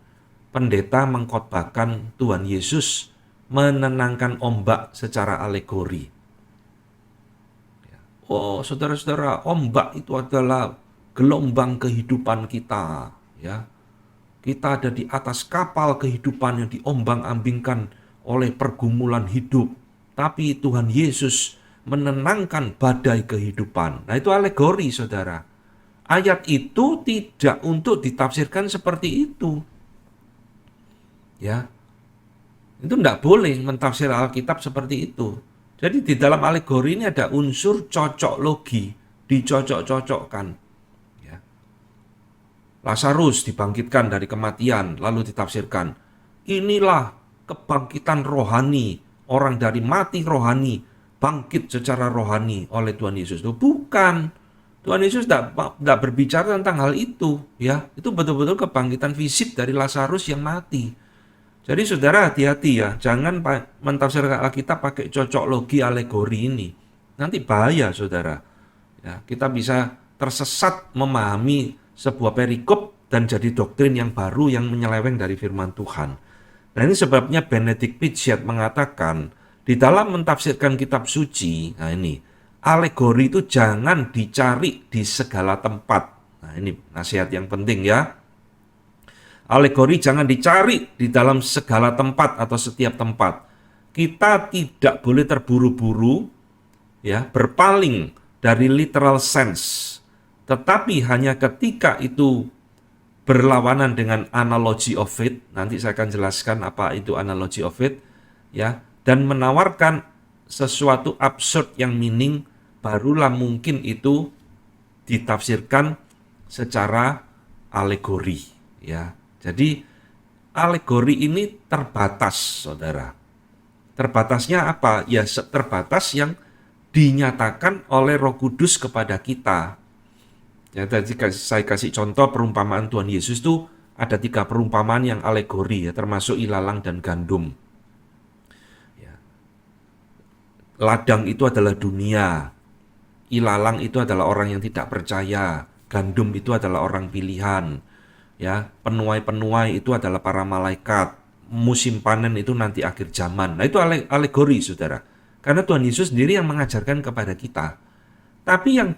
pendeta mengkhotbahkan Tuhan Yesus menenangkan ombak secara alegori. Oh, saudara-saudara, ombak itu adalah gelombang kehidupan kita, ya. Kita ada di atas kapal kehidupan yang diombang-ambingkan oleh pergumulan hidup. Tapi Tuhan Yesus menenangkan badai kehidupan. Nah, itu alegori, saudara. Ayat itu tidak untuk ditafsirkan seperti itu. Ya, itu tidak boleh mentafsir Alkitab seperti itu. Jadi di dalam alegori ini ada unsur cocok logi, dicocok-cocokkan. Ya. Lazarus dibangkitkan dari kematian, lalu ditafsirkan, inilah kebangkitan rohani, orang dari mati rohani, bangkit secara rohani oleh Tuhan Yesus. Itu bukan. Tuhan Yesus tidak berbicara tentang hal itu. Ya, itu betul-betul kebangkitan fisik dari Lazarus yang mati. Jadi saudara hati-hati ya, jangan mentafsirkan Alkitab pakai cocok logi alegori ini. Nanti bahaya saudara. Ya, kita bisa tersesat memahami sebuah perikop dan jadi doktrin yang baru yang menyeleweng dari firman Tuhan. Nah ini sebabnya Benedict Pichet mengatakan, di dalam mentafsirkan kitab suci, nah ini, alegori itu jangan dicari di segala tempat. Nah ini nasihat yang penting ya. Alegori jangan dicari di dalam segala tempat atau setiap tempat. Kita tidak boleh terburu-buru ya, berpaling dari literal sense. Tetapi hanya ketika itu berlawanan dengan analogy of faith, nanti saya akan jelaskan apa itu analogy of faith ya, dan menawarkan sesuatu absurd yang meaning, barulah mungkin itu ditafsirkan secara alegori ya. Jadi alegori ini terbatas, saudara. Terbatasnya apa? Ya terbatas yang dinyatakan oleh Roh Kudus kepada kita. Ya, tadi saya kasih contoh perumpamaan Tuhan Yesus itu ada 3 perumpamaan yang alegori ya, termasuk ilalang dan gandum. Ya. Ladang itu adalah dunia. Ilalang itu adalah orang yang tidak percaya. Gandum itu adalah orang pilihan. Ya, penuai-penuai itu adalah para malaikat. Musim panen itu nanti akhir zaman. Nah, itu alegori, saudara. Karena Tuhan Yesus sendiri yang mengajarkan kepada kita. Tapi yang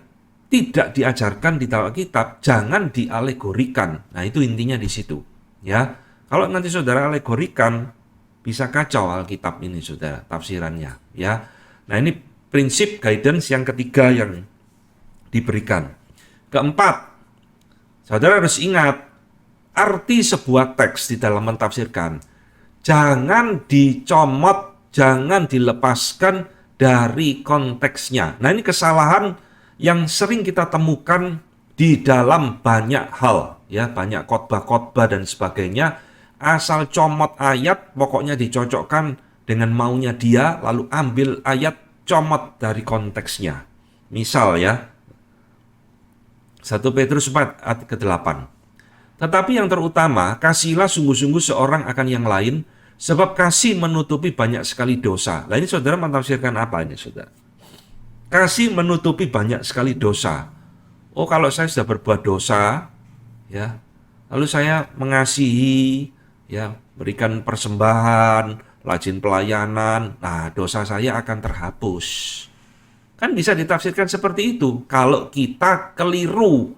tidak diajarkan di dalam Alkitab jangan dialegorikan. Nah, itu intinya di situ. Ya, kalau nanti saudara alegorikan, bisa kacau Alkitab ini, saudara, tafsirannya. Ya, nah ini prinsip guidance yang ketiga yang diberikan. Keempat, saudara harus ingat, arti sebuah teks di dalam mentafsirkan jangan dicomot, jangan dilepaskan dari konteksnya. Nah ini kesalahan yang sering kita temukan di dalam banyak hal, ya banyak khotbah-khotbah dan sebagainya. Asal comot ayat, pokoknya dicocokkan dengan maunya dia, lalu ambil ayat, comot dari konteksnya. Misal ya, 1 Petrus 4 ayat ke-8. Tetapi yang terutama, kasihilah sungguh-sungguh seorang akan yang lain, sebab kasih menutupi banyak sekali dosa. Nah ini saudara mentafsirkan apa ini saudara? Kasih menutupi banyak sekali dosa. Oh kalau saya sudah berbuat dosa, ya, lalu saya mengasihi, ya, berikan persembahan, rajin pelayanan, nah dosa saya akan terhapus. Kan bisa ditafsirkan seperti itu. Kalau kita keliru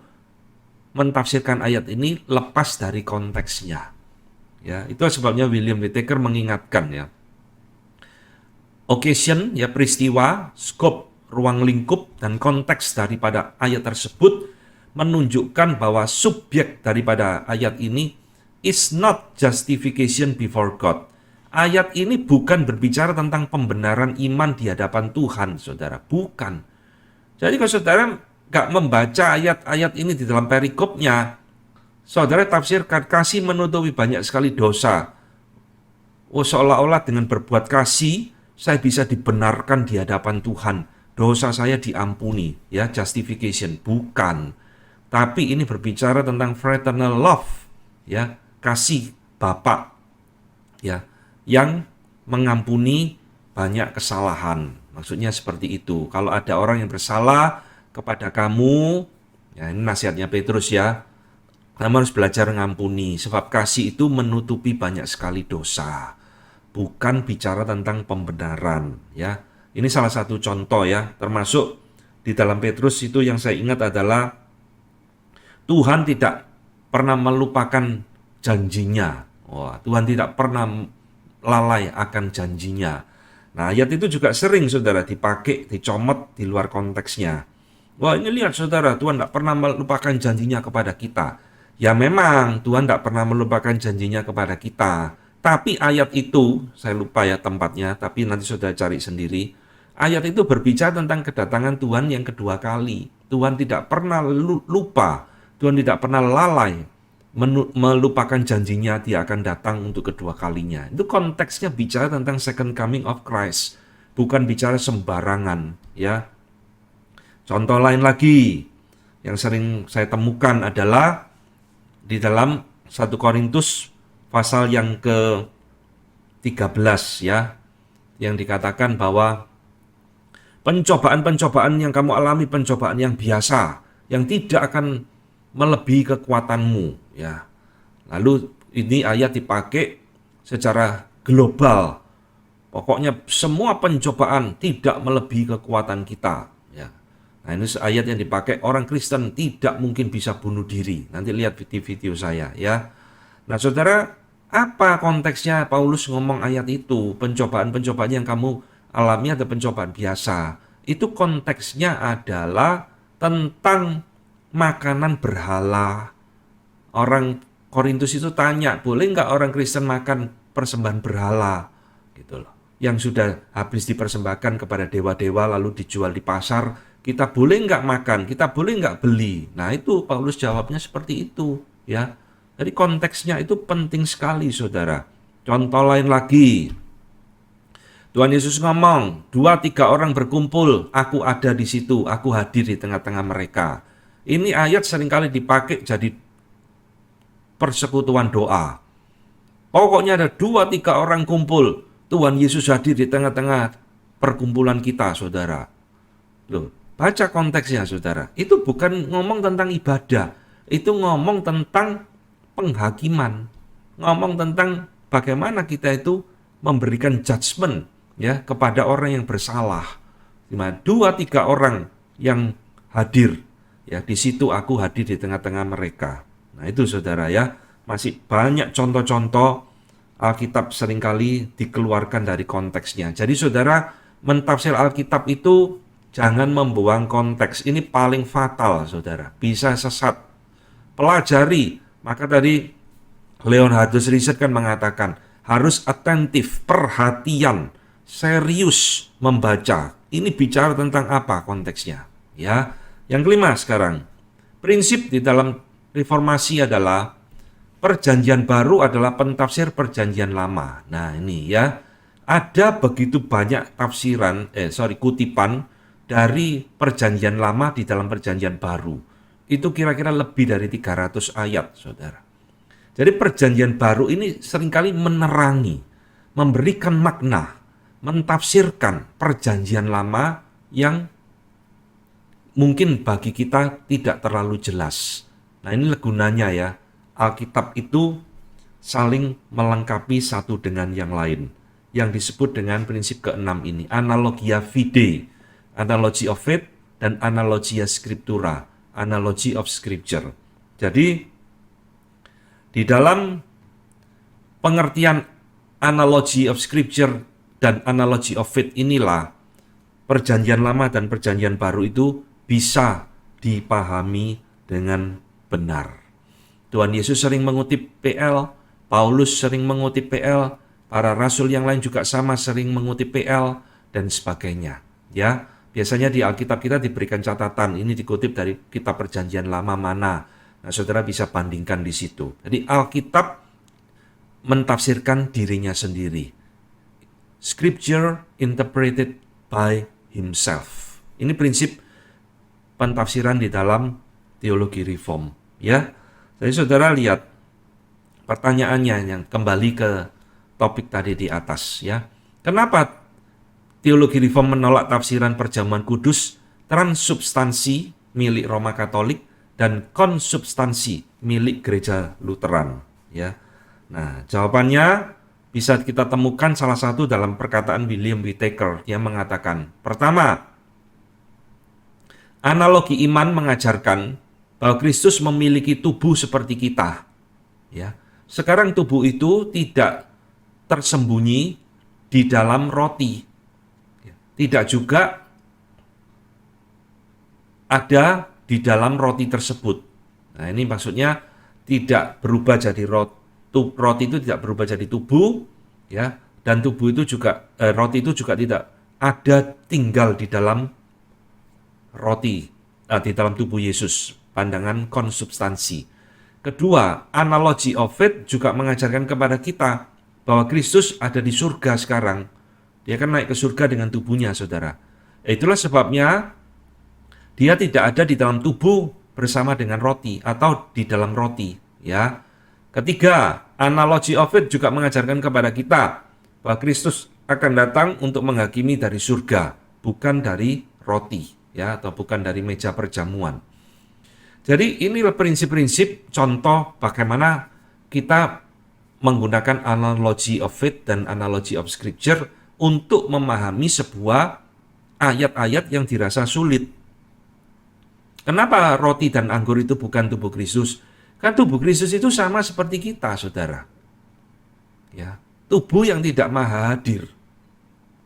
mentafsirkan ayat ini lepas dari konteksnya. Ya, itu sebabnya William Whittaker mengingatkan ya. Occasion ya peristiwa, scope, ruang lingkup dan konteks daripada ayat tersebut menunjukkan bahwa subjek daripada ayat ini is not justification before God. Ayat ini bukan berbicara tentang pembenaran iman di hadapan Tuhan, saudara. Bukan. Jadi kalau saudara gak membaca ayat-ayat ini di dalam perikopnya, saudara tafsirkan kasih menutupi banyak sekali dosa. Oh seolah-olah dengan berbuat kasih, saya bisa dibenarkan di hadapan Tuhan. Dosa saya diampuni, ya justification. Bukan. Tapi ini berbicara tentang fraternal love, ya kasih Bapa, ya yang mengampuni banyak kesalahan. Maksudnya seperti itu. Kalau ada orang yang bersalah kepada kamu, ya ini nasihatnya Petrus ya, Kamu harus belajar ngampuni, sebab kasih itu menutupi banyak sekali dosa. Bukan bicara tentang pembenaran, ya. Ini salah satu contoh ya, termasuk di dalam Petrus itu yang saya ingat adalah Tuhan tidak pernah melupakan janjinya. Wah, Tuhan tidak pernah lalai akan janjinya. Nah, ayat itu juga sering saudara dipakai, dicomot di luar konteksnya. Wah, ini lihat saudara, Tuhan tidak pernah melupakan janjinya kepada kita. Ya memang Tuhan tidak pernah melupakan janjinya kepada kita. Tapi ayat itu, saya lupa ya tempatnya, tapi nanti saudara cari sendiri. Ayat itu berbicara tentang kedatangan Tuhan yang kedua kali. Tuhan tidak pernah lupa, Tuhan tidak pernah lalai melupakan janjinya dia akan datang untuk kedua kalinya. Itu konteksnya bicara tentang second coming of Christ, bukan bicara sembarangan, ya. Contoh lain lagi yang sering saya temukan adalah di dalam 1 Korintus pasal yang ke-13 ya, yang dikatakan bahwa pencobaan-pencobaan yang kamu alami, pencobaan yang biasa, yang tidak akan melebihi kekuatanmu ya. Lalu ini ayat dipakai secara global. Pokoknya semua pencobaan tidak melebihi kekuatan kita ya. Nah, ini ayat yang dipakai orang Kristen tidak mungkin bisa bunuh diri. Nanti lihat video-video saya ya. Nah, saudara, apa konteksnya Paulus ngomong ayat itu? Pencobaan-pencobaan yang kamu alami ada pencobaan biasa. Itu konteksnya adalah tentang makanan berhala. Orang Korintus itu tanya, boleh nggak orang Kristen makan persembahan berhala? Gitu loh. Yang sudah habis dipersembahkan kepada dewa-dewa lalu dijual di pasar, kita boleh nggak makan? Kita boleh nggak beli? Nah itu Paulus jawabnya seperti itu, ya. Jadi konteksnya itu penting sekali, saudara. Contoh lain lagi, Tuhan Yesus ngomong, 2-3 orang berkumpul, aku ada di situ, aku hadir di tengah-tengah mereka. Ini ayat seringkali dipakai jadi persekutuan doa. Pokoknya ada 2-3 orang kumpul, Tuhan Yesus hadir di tengah-tengah perkumpulan kita, saudara. Loh, baca konteksnya, saudara. Itu bukan ngomong tentang ibadah, itu ngomong tentang penghakiman, ngomong tentang bagaimana kita itu memberikan judgment ya kepada orang yang bersalah. 2-3 orang yang hadir ya, di situ aku hadir di tengah-tengah mereka. Nah itu saudara ya, masih banyak contoh-contoh Alkitab seringkali dikeluarkan dari konteksnya. Jadi saudara, mentafsir Alkitab itu jangan membuang konteks. Ini paling fatal saudara, bisa sesat. Pelajari, maka tadi Leonhardus Research kan mengatakan harus atentif, perhatian, serius membaca. Ini bicara tentang apa konteksnya ya. Yang kelima sekarang, prinsip di dalam reformasi adalah perjanjian baru adalah pentafsir perjanjian lama. Nah ini ya, ada begitu banyak kutipan dari perjanjian lama di dalam perjanjian baru. Itu kira-kira lebih dari 300 ayat, saudara. Jadi perjanjian baru ini seringkali menerangi, memberikan makna, mentafsirkan perjanjian lama yang mungkin bagi kita tidak terlalu jelas. Nah ini gunanya ya, Alkitab itu saling melengkapi satu dengan yang lain, yang disebut dengan prinsip keenam ini, analogia fide, analogy of faith, dan analogia scriptura, analogy of scripture. Jadi di dalam pengertian analogy of scripture dan analogy of faith inilah perjanjian lama dan perjanjian baru itu bisa dipahami dengan benar. Tuhan Yesus sering mengutip PL, Paulus sering mengutip PL, para rasul yang lain juga sama sering mengutip PL dan sebagainya. Ya, biasanya di Alkitab kita diberikan catatan, ini dikutip dari kitab perjanjian lama mana. Nah, saudara bisa bandingkan di situ. Jadi Alkitab mentafsirkan dirinya sendiri. Scripture interpreted by himself. Ini prinsip pentafsiran di dalam teologi reform. Ya, jadi saudara lihat pertanyaannya yang kembali ke topik tadi di atas. Ya, kenapa teologi reform menolak tafsiran perjamuan kudus transubstansi milik Roma Katolik dan konsubstansi milik gereja Lutheran, ya. Nah, jawabannya bisa kita temukan salah satu dalam perkataan William Whittaker. Dia mengatakan, pertama, analogi iman mengajarkan bahwa Kristus memiliki tubuh seperti kita, ya. Sekarang tubuh itu tidak tersembunyi di dalam roti, tidak juga ada di dalam roti tersebut. Nah, ini maksudnya tidak berubah jadi roti itu tidak berubah jadi tubuh, ya, dan tubuh itu juga roti itu juga tidak ada tinggal di dalam roti, di dalam tubuh Yesus. Pandangan konsubstansi. Kedua, analogy of faith juga mengajarkan kepada kita bahwa Kristus ada di surga sekarang. Dia akan naik ke surga dengan tubuhnya, saudara. Itulah sebabnya dia tidak ada di dalam tubuh bersama dengan roti atau di dalam roti, ya. Ketiga, analogy of faith juga mengajarkan kepada kita bahwa Kristus akan datang untuk menghakimi dari surga, bukan dari roti, ya, atau bukan dari meja perjamuan. Jadi inilah prinsip-prinsip contoh bagaimana kita menggunakan analogy of faith dan analogy of scripture untuk memahami sebuah ayat-ayat yang dirasa sulit. Kenapa roti dan anggur itu bukan tubuh Kristus? Kan tubuh Kristus itu sama seperti kita, saudara. Ya, tubuh yang tidak maha hadir.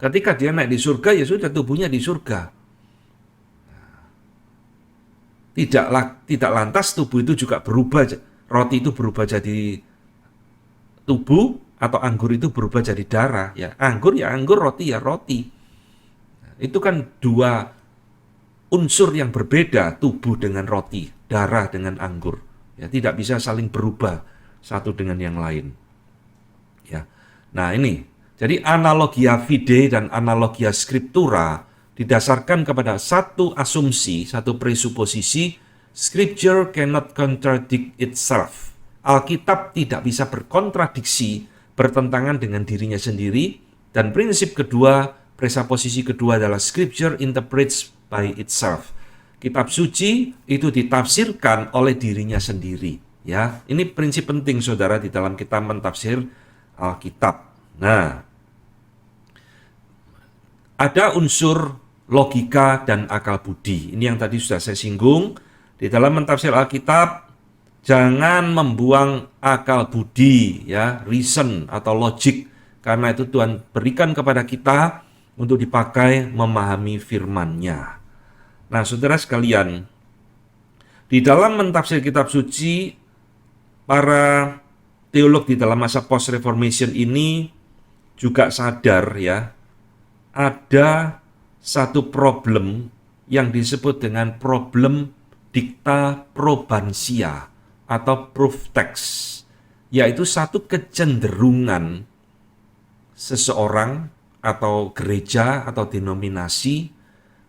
Ketika dia naik di surga, ya sudah tubuhnya di surga. Tidak lantas tubuh itu juga berubah, roti itu berubah jadi tubuh, atau anggur itu berubah jadi darah. Ya anggur, roti ya roti. Itu kan dua unsur yang berbeda, tubuh dengan roti, darah dengan anggur. Ya, tidak bisa saling berubah satu dengan yang lain. Ya. Nah, ini. Jadi analogia fide dan analogia scriptura didasarkan kepada satu asumsi, satu presuposisi, scripture cannot contradict itself. Alkitab tidak bisa berkontradiksi, bertentangan dengan dirinya sendiri, dan prinsip kedua, presuposisi kedua adalah scripture interprets by itself. Kitab suci itu ditafsirkan oleh dirinya sendiri, ya. Ini prinsip penting, saudara, di dalam kita mentafsir Alkitab. Nah, ada unsur logika dan akal budi. Ini yang tadi sudah saya singgung. Di dalam mentafsir Alkitab, jangan membuang akal budi, ya, reason atau logic, karena itu Tuhan berikan kepada kita untuk dipakai memahami firman-Nya. Nah, saudara sekalian, di dalam mentafsir kitab suci, para teolog di dalam masa post-reformation ini juga sadar, ya, ada satu problem yang disebut dengan problem dicta probantia atau proof text, yaitu satu kecenderungan seseorang atau gereja atau denominasi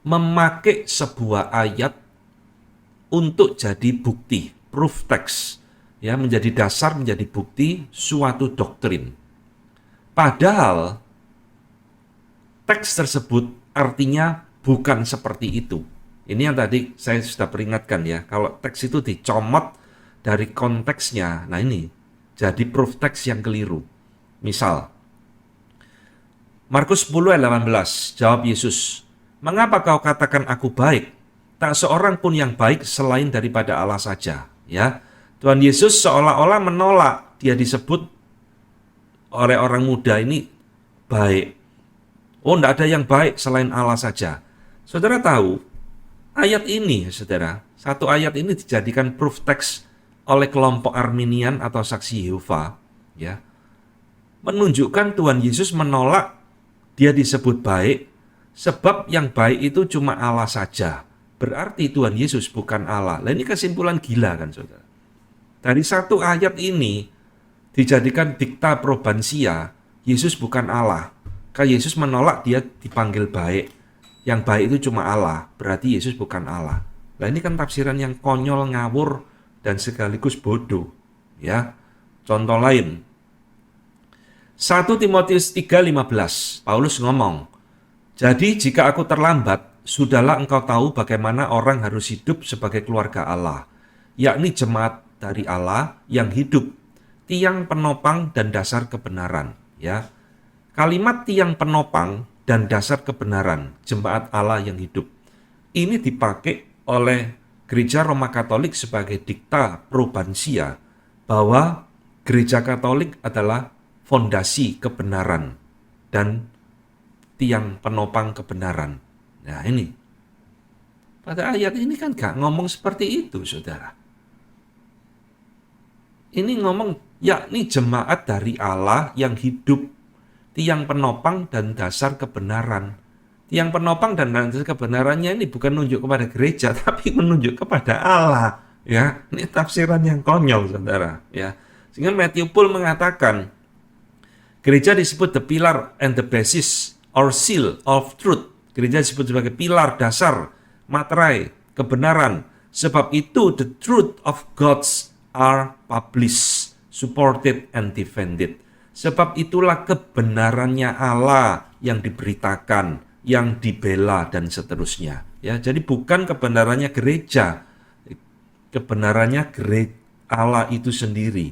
memakai sebuah ayat untuk jadi bukti, proof text, ya, menjadi dasar, menjadi bukti suatu doktrin. Padahal teks tersebut artinya bukan seperti itu. Ini yang tadi saya sudah peringatkan, ya, kalau teks itu dicomot dari konteksnya, nah ini jadi proof text yang keliru. Misal, Markus 10 ayat 18, jawab Yesus, "Mengapa kau katakan aku baik? Tak seorang pun yang baik selain daripada Allah saja." Ya, Tuhan Yesus seolah-olah menolak dia disebut oleh orang muda ini baik. Oh, tidak ada yang baik selain Allah saja. Saudara tahu, ayat ini, saudara, satu ayat ini dijadikan proof text oleh kelompok Arminian atau Saksi Yehova, ya, menunjukkan Tuhan Yesus menolak dia disebut baik, sebab yang baik itu cuma Allah saja. Berarti Tuhan Yesus bukan Allah. Nah, ini kesimpulan gila kan, saudara. Dari satu ayat ini dijadikan dicta probantia, Yesus bukan Allah. Karena Yesus menolak dia dipanggil baik. Yang baik itu cuma Allah, berarti Yesus bukan Allah. Nah, ini kan tafsiran yang konyol, ngawur, dan sekaligus bodoh. Ya, contoh lain. 1 Timotius 3:15, Paulus ngomong, "Jadi jika aku terlambat, sudahlah engkau tahu bagaimana orang harus hidup sebagai keluarga Allah. yakni jemaat dari Allah yang hidup, tiang penopang dan dasar kebenaran. Ya, kalimat tiang penopang dan dasar kebenaran, jemaat Allah yang hidup, ini dipakai oleh Gereja Roma Katolik sebagai dikta probansia bahwa Gereja Katolik adalah fondasi kebenaran dan tiang penopang kebenaran. Nah ini, pada ayat ini kan gak ngomong seperti itu, saudara. Ini ngomong yakni jemaat dari Allah yang hidup, tiang penopang dan dasar kebenaran. Tiang penopang dan dasar kebenarannya ini bukan menunjuk kepada gereja, tapi menunjuk kepada Allah. Ya, ini tafsiran yang konyol, saudara. Ya, sehingga Matthew Poole mengatakan, gereja disebut the pillar and the basis or seal of truth. Gereja disebut sebagai pilar, dasar, materai, kebenaran. Sebab itu the truth of God's are published, supported, and defended. Sebab itulah kebenarannya Allah yang diberitakan, yang dibela, dan seterusnya. Ya, jadi bukan kebenarannya gereja, kebenarannya Allah itu sendiri.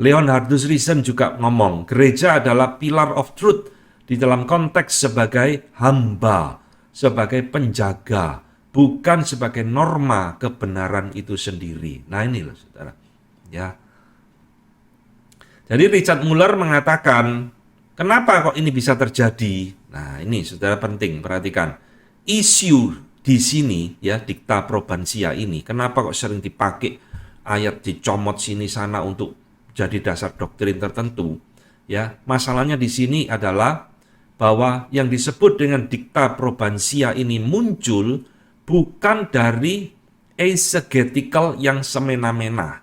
Leonardus Risen juga ngomong, gereja adalah pillar of truth di dalam konteks sebagai hamba, sebagai penjaga, bukan sebagai norma kebenaran itu sendiri. Nah ini loh, saudara. Ya. Jadi Richard Muller mengatakan, kenapa kok ini bisa terjadi? Nah ini saudara penting, perhatikan. Isu di sini, ya, dikta probansia ini, kenapa kok sering dipakai ayat dicomot sini sana untuk jadi dasar doktrin tertentu? Ya, masalahnya di sini adalah bahwa yang disebut dengan dikta probansia ini muncul bukan dari exegetical yang semena-mena,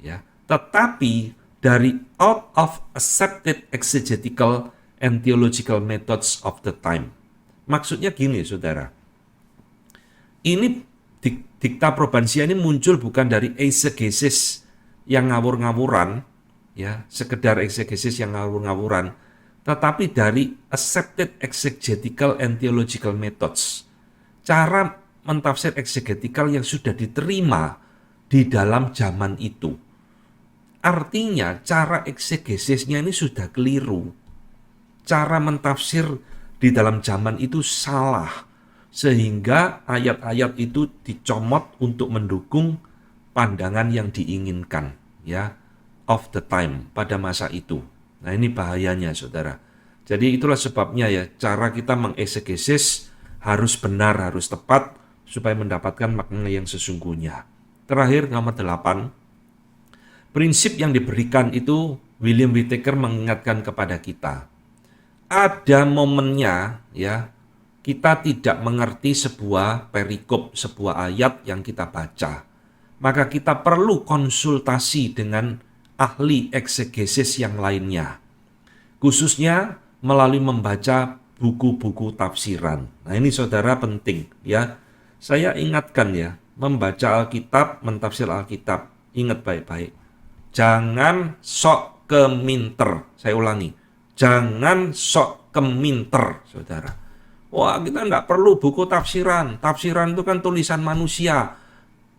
ya, tetapi dari out of accepted exegetical and theological methods of the time. Maksudnya gini, saudara. Ini dikta probansia ini muncul bukan dari exegesis yang ngawur-ngawuran, ya, sekedar exegesis yang ngawur-ngawuran, tetapi dari accepted exegetical and theological methods. Cara mentafsir exegetical yang sudah diterima di dalam zaman itu. Artinya cara eksegesisnya ini sudah keliru. Cara mentafsir di dalam zaman itu salah. Sehingga ayat-ayat itu dicomot untuk mendukung pandangan yang diinginkan, ya, of the time pada masa itu. Nah ini bahayanya, saudara. Jadi itulah sebabnya, ya, cara kita mengeksegesis harus benar, harus tepat supaya mendapatkan makna yang sesungguhnya. Terakhir, nomor 8. Prinsip yang diberikan itu William Whittaker mengingatkan kepada kita. Ada momennya, ya, kita tidak mengerti sebuah perikop, sebuah ayat yang kita baca. Maka kita perlu konsultasi dengan ahli eksegesis yang lainnya. Khususnya melalui membaca buku-buku tafsiran. Nah ini saudara penting, ya. Saya ingatkan, ya, membaca Alkitab, mentafsir Alkitab. Ingat baik-baik. Jangan sok keminter. Saya ulangi. Jangan sok keminter, saudara. Wah, kita nggak perlu buku tafsiran. Tafsiran itu kan tulisan manusia.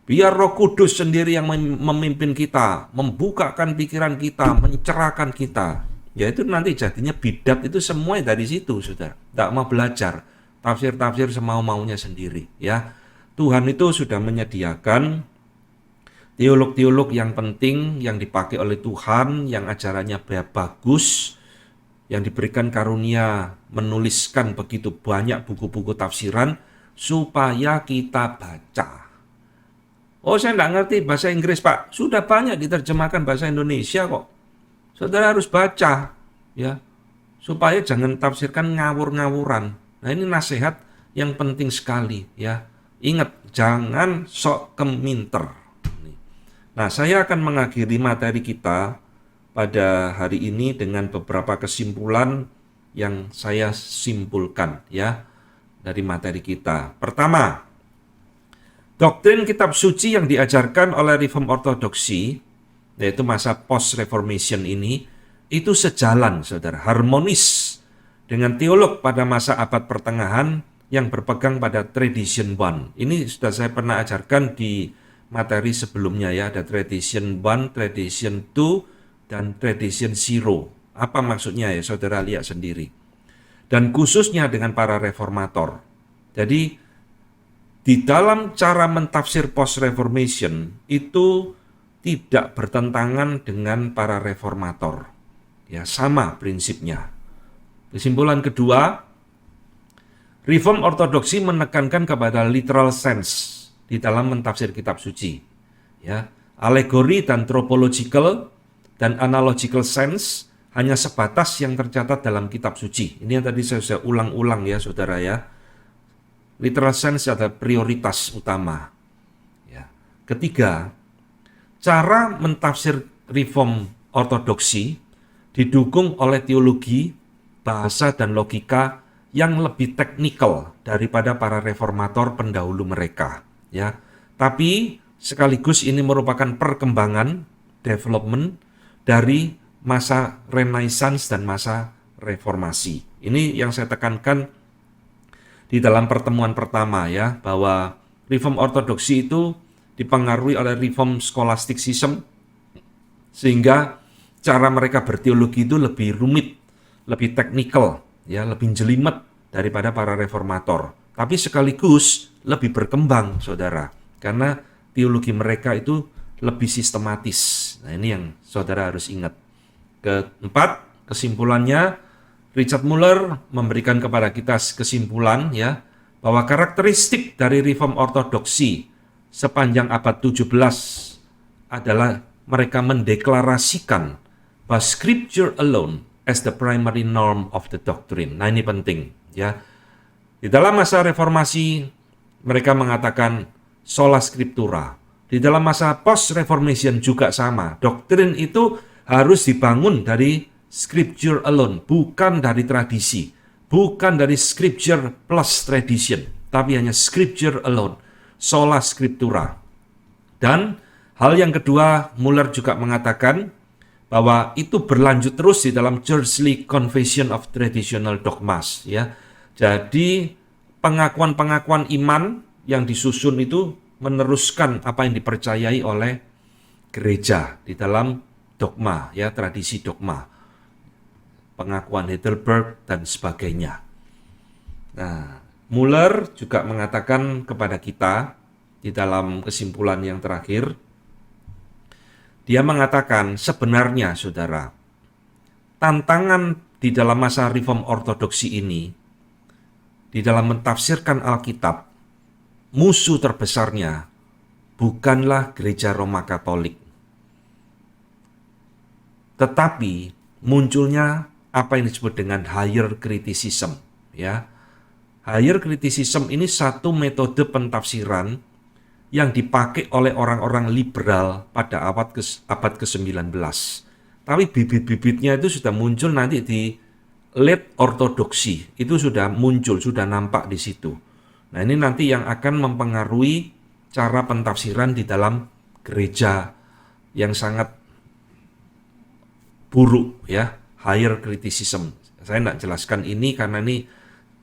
Biar Roh Kudus sendiri yang memimpin kita, membukakan pikiran kita, mencerahkan kita. Ya itu nanti jadinya bidat itu semua dari situ, saudara. Nggak mau belajar. Tafsir-tafsir semau-maunya sendiri, ya. Tuhan itu sudah menyediakan teolog-teolog yang penting, yang dipakai oleh Tuhan, yang ajarannya bagus, yang diberikan karunia menuliskan begitu banyak buku-buku tafsiran, supaya kita baca. Oh, saya nggak ngerti bahasa Inggris, Pak. Sudah banyak diterjemahkan bahasa Indonesia kok. Saudara harus baca, ya, supaya jangan tafsirkan ngawur-ngawuran. Nah ini nasihat yang penting sekali, ya. Ingat, jangan sok keminter. Nah, saya akan mengakhiri materi kita pada hari ini dengan beberapa kesimpulan yang saya simpulkan, ya, dari materi kita. Pertama, doktrin kitab suci yang diajarkan oleh Reform Ortodoksi, yaitu masa post-Reformation ini, itu sejalan, saudara, harmonis dengan teolog pada masa abad pertengahan yang berpegang pada tradition one. Ini sudah saya pernah ajarkan di materi sebelumnya ya, ada tradition 1, tradition 2, dan tradition 0. Apa maksudnya ya, saudara lihat sendiri. Dan khususnya dengan para reformator. Jadi di dalam cara mentafsir post-reformation itu tidak bertentangan dengan para reformator. Ya, sama prinsipnya. Kesimpulan kedua, Reform ortodoksi menekankan kepada literal sense di dalam mentafsir kitab suci. Ya, alegori dan tropological dan analogical sense hanya sebatas yang tercatat dalam kitab suci. Ini yang tadi saya ulang-ulang ya, saudara ya. Literal sense adalah prioritas utama. Ya. Ketiga, cara mentafsir reform ortodoksi didukung oleh teologi, bahasa, dan logika yang lebih teknikal daripada para reformator pendahulu mereka, ya. Tapi sekaligus ini merupakan perkembangan, development dari masa Renaissance dan masa reformasi. Ini yang saya tekankan di dalam pertemuan pertama ya, bahwa reform ortodoksi itu dipengaruhi oleh reform scholasticism, sehingga cara mereka berteologi itu lebih rumit, lebih teknikal, ya, lebih jelimet daripada para reformator. Tapi sekaligus lebih berkembang, saudara, karena teologi mereka itu lebih sistematis. Nah, ini yang saudara harus ingat. Keempat, kesimpulannya, Richard Muller memberikan kepada kita kesimpulan ya, bahwa karakteristik dari reform ortodoksi sepanjang abad 17 adalah mereka mendeklarasikan bahwa scripture alone as the primary norm of the doctrine. Nah, ini penting ya. Di dalam masa reformasi mereka mengatakan sola scriptura. Di dalam masa post reformation juga sama. Doktrin itu harus dibangun dari scripture alone, bukan dari tradisi, bukan dari scripture plus tradition, tapi hanya scripture alone, sola scriptura. Dan hal yang kedua, Muller juga mengatakan bahwa itu berlanjut terus di dalam Churchly Confession of Traditional Dogmas ya. Jadi pengakuan-pengakuan iman yang disusun itu meneruskan apa yang dipercayai oleh gereja di dalam dogma ya, tradisi dogma. Pengakuan Heidelberg dan sebagainya. Nah, Muller juga mengatakan kepada kita di dalam kesimpulan yang terakhir, dia mengatakan sebenarnya saudara, tantangan di dalam masa reform ortodoksi ini, di dalam mentafsirkan Alkitab, musuh terbesarnya bukanlah gereja Roma Katolik, tetapi munculnya apa yang disebut dengan higher criticism. Ya, higher criticism ini satu metode pentafsiran yang dipakai oleh orang-orang liberal pada abad ke-19. Tapi bibit-bibitnya itu sudah muncul nanti di late ortodoksi. Itu sudah muncul, sudah nampak di situ. Nah, ini nanti yang akan mempengaruhi cara pentafsiran di dalam gereja yang sangat buruk ya, higher criticism. Saya tidak jelaskan ini karena ini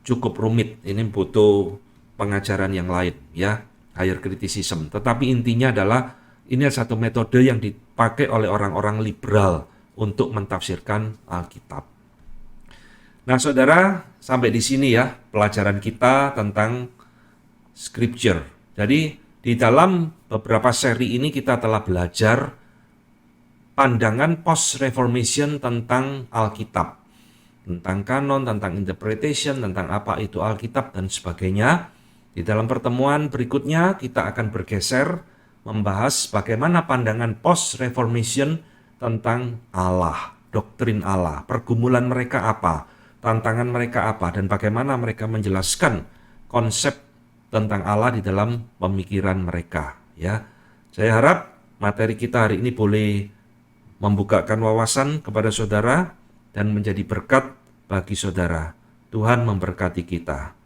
cukup rumit. Ini butuh pengajaran yang lain ya. Higher criticism. Tetapi intinya adalah ini adalah satu metode yang dipakai oleh orang-orang liberal untuk mentafsirkan Alkitab. Nah, saudara, sampai di sini ya pelajaran kita tentang Scripture. Jadi di dalam beberapa seri ini kita telah belajar pandangan post-reformation tentang Alkitab, tentang kanon, tentang interpretation, tentang apa itu Alkitab dan sebagainya. Di dalam pertemuan berikutnya kita akan bergeser membahas bagaimana pandangan post-reformation tentang Allah, doktrin Allah, pergumulan mereka apa, tantangan mereka apa, dan bagaimana mereka menjelaskan konsep tentang Allah di dalam pemikiran mereka. Ya, saya harap materi kita hari ini boleh membukakan wawasan kepada saudara dan menjadi berkat bagi saudara. Tuhan memberkati kita.